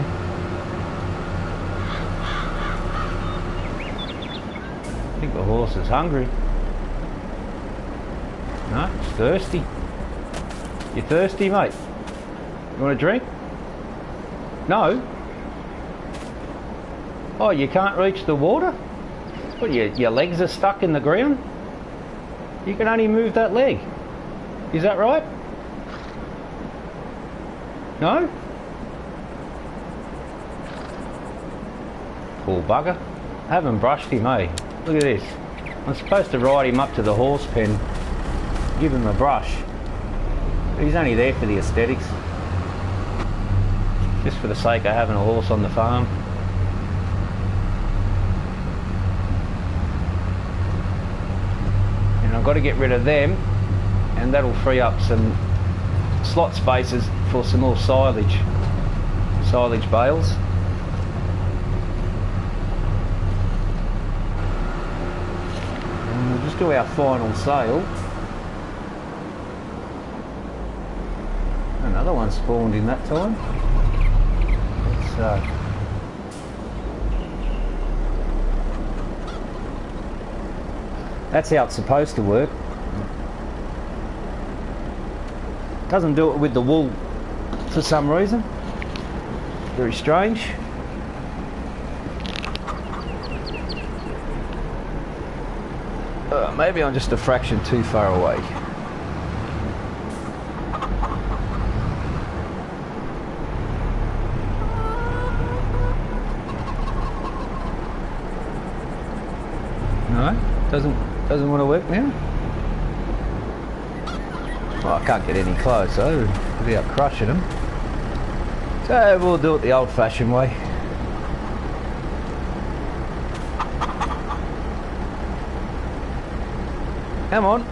I think the horse is hungry. No, it's thirsty. You thirsty, mate? You want a drink? No? Oh, you can't reach the water? What, your legs are stuck in the ground? You can only move that leg. Is that right? No? Poor bugger. I haven't brushed him, eh? Look at this. I'm supposed to ride him up to the horse pen, give him a brush. But he's only there for the aesthetics. Just for the sake of having a horse on the farm. And I've got to get rid of them, and that'll free up some slot spaces for some more silage bales. And we'll just do our final sale. Another one spawned in that time. That's how it's supposed to work. Doesn't do it with the wool for some reason. Very strange. Maybe I'm just a fraction too far away. No, doesn't want to work now. Well, I can't get any closer without crushing them. So we'll do it the old-fashioned way. Come on.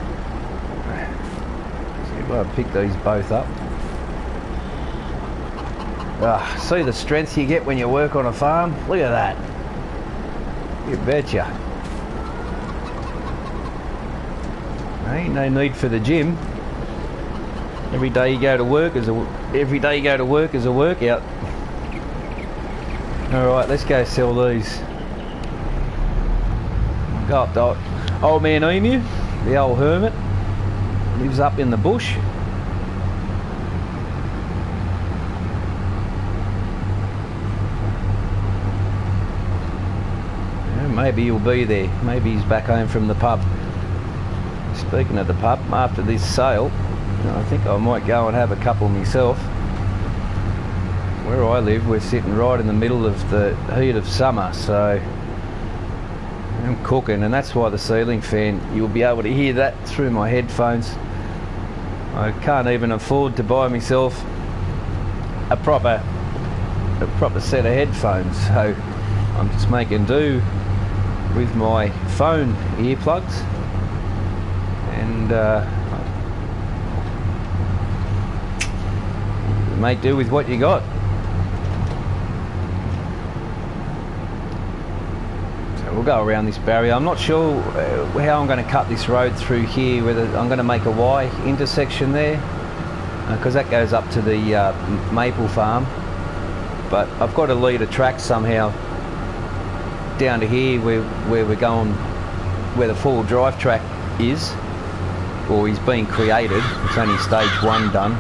See if I can pick these both up. See the strength you get when you work on a farm? Look at that. You betcha. Ain't no need for the gym. Every day you go to work is a workout. All right, let's go sell these. Go up to Old Man Emu, the old hermit, lives up in the bush. Yeah, maybe he'll be there. Maybe he's back home from the pub. Speaking of the pub, after this sale, I think I might go and have a couple myself. Where I live, we're sitting right in the middle of the heat of summer, so I'm cooking, and that's why the ceiling fan, you'll be able to hear that through my headphones. I can't even afford to buy myself a proper set of headphones, so I'm just making do with my phone earplugs, and make do with what you got. So we'll go around this barrier. I'm not sure how I'm going to cut this road through here, whether I'm going to make a Y intersection there, because that goes up to the maple farm, but I've got to lead a track somehow down to here where we're going, where the four-wheel drive track is, or is being created. It's only stage 1 done.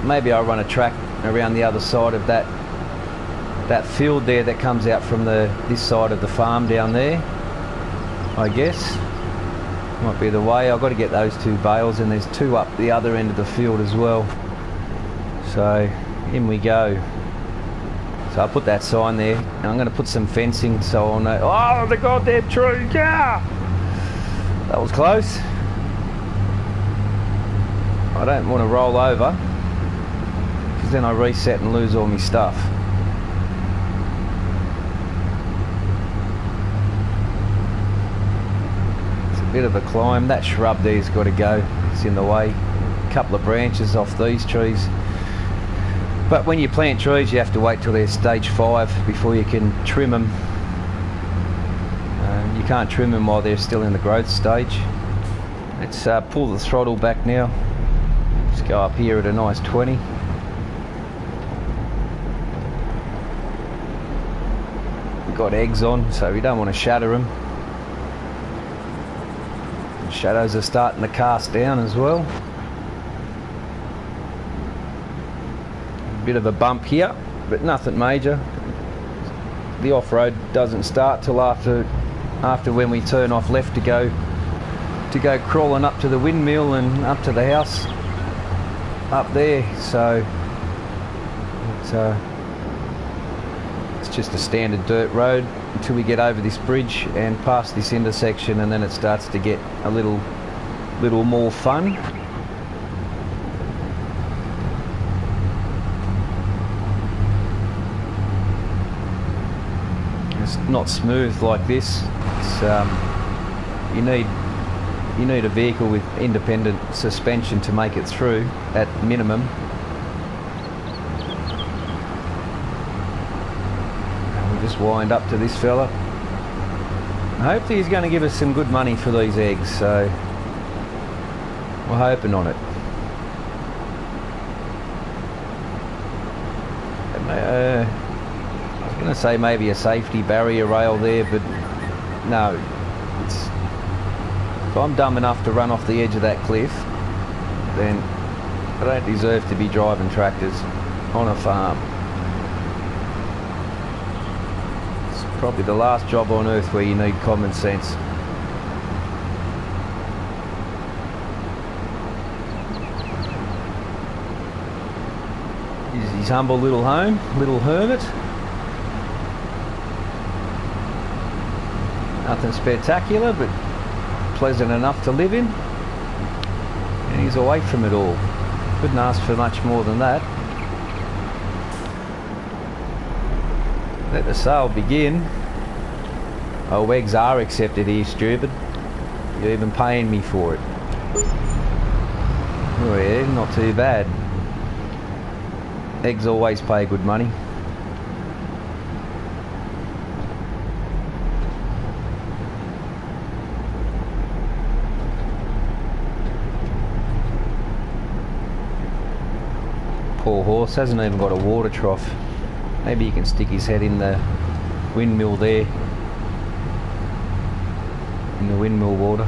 Maybe I'll run a track around the other side of that field there that comes out from this side of the farm down there, I guess. Might be the way. I've got to get those 2 bales, and there's 2 up the other end of the field as well. So in we go. So I'll put that sign there, and I'm going to put some fencing so I'll know. Oh, the goddamn tree! Yeah, that was close. I don't want to roll over, because then I reset and lose all my stuff. It's a bit of a climb. That shrub there's got to go. It's in the way. A couple of branches off these trees. But when you plant trees, you have to wait till they're stage 5 before you can trim them. You can't trim them while they're still in the growth stage. Let's pull the throttle back now. Just go up here at a nice 20. We've got eggs on, so we don't want to shatter them. The shadows are starting to cast down as well. A bit of a bump here, but nothing major. The off-road doesn't start till after when we turn off left to go crawling up to the windmill and up to the house up there. So it's just a standard dirt road until we get over this bridge and past this intersection, and then it starts to get a little more fun. It's not smooth like this. It's, you need a vehicle with independent suspension to make it through at minimum. And we'll just wind up to this fella. Hopefully he's going to give us some good money for these eggs, so we're hoping on it. I was going to say maybe a safety barrier rail there, but no. If I'm dumb enough to run off the edge of that cliff, then I don't deserve to be driving tractors on a farm. It's probably the last job on earth where you need common sense. This is his humble little home, little hermit. Nothing spectacular, but pleasant enough to live in. And he's away from it all. Couldn't ask for much more than that. Let the sale begin. Oh, eggs are accepted here, stupid. You're even paying me for it. Oh yeah, not too bad. Eggs always pay good money. Poor horse, hasn't even got a water trough. Maybe he can stick his head in the windmill there. In the windmill water.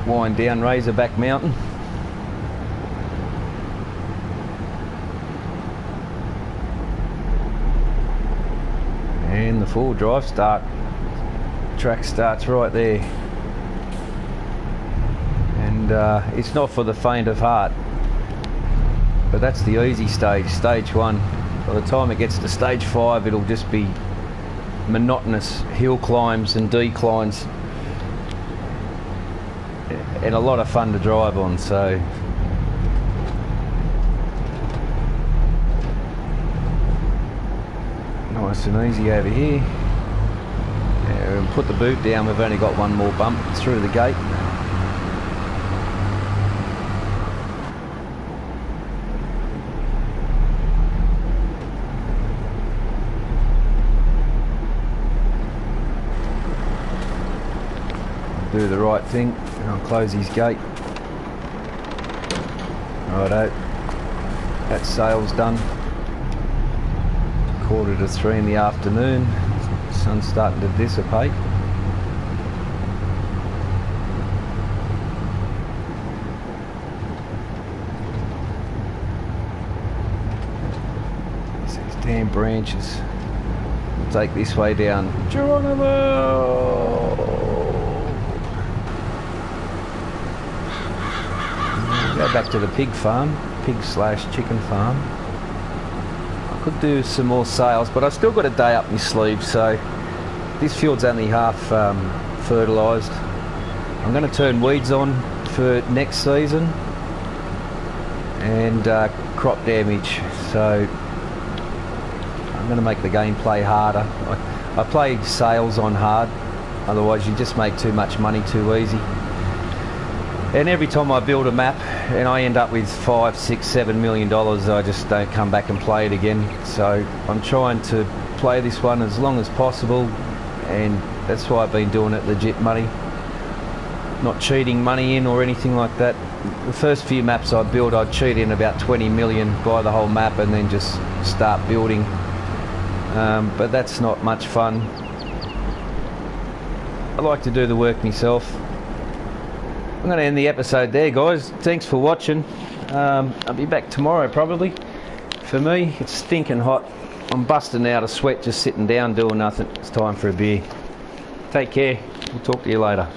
Wind down Razorback Mountain. And the full drive start. Track starts right there. And it's not for the faint of heart. But that's the easy stage, stage 1. By the time it gets to stage 5, it'll just be monotonous hill climbs and declines. And a lot of fun to drive on, so nice and easy over here. Yeah, and put the boot down, we've only got one more bump through the gate. Do the right thing and I'll close his gate. Righto, that sale's done. 2:45 in the afternoon. The sun's starting to dissipate. These damn branches. We'll take this way down. Geronimo! Go back to the pig farm, pig/chicken farm. I could do some more sales, but I've still got a day up my sleeve, so this field's only half fertilised. I'm going to turn weeds on for next season and crop damage, so I'm going to make the gameplay harder. I play sales on hard, otherwise you just make too much money too easy. And every time I build a map and I end up with $5, $6, $7 million, I just don't come back and play it again. So I'm trying to play this one as long as possible, and that's why I've been doing it legit money, not cheating money in or anything like that. The first few maps I built, I'd cheat in about 20 million, buy the whole map and then just start building. But that's not much fun. I like to do the work myself. I'm going to end the episode there, guys. Thanks for watching. I'll be back tomorrow probably. For me, it's stinking hot. I'm busting out a sweat just sitting down doing nothing. It's time for a beer. Take care. We'll talk to you later.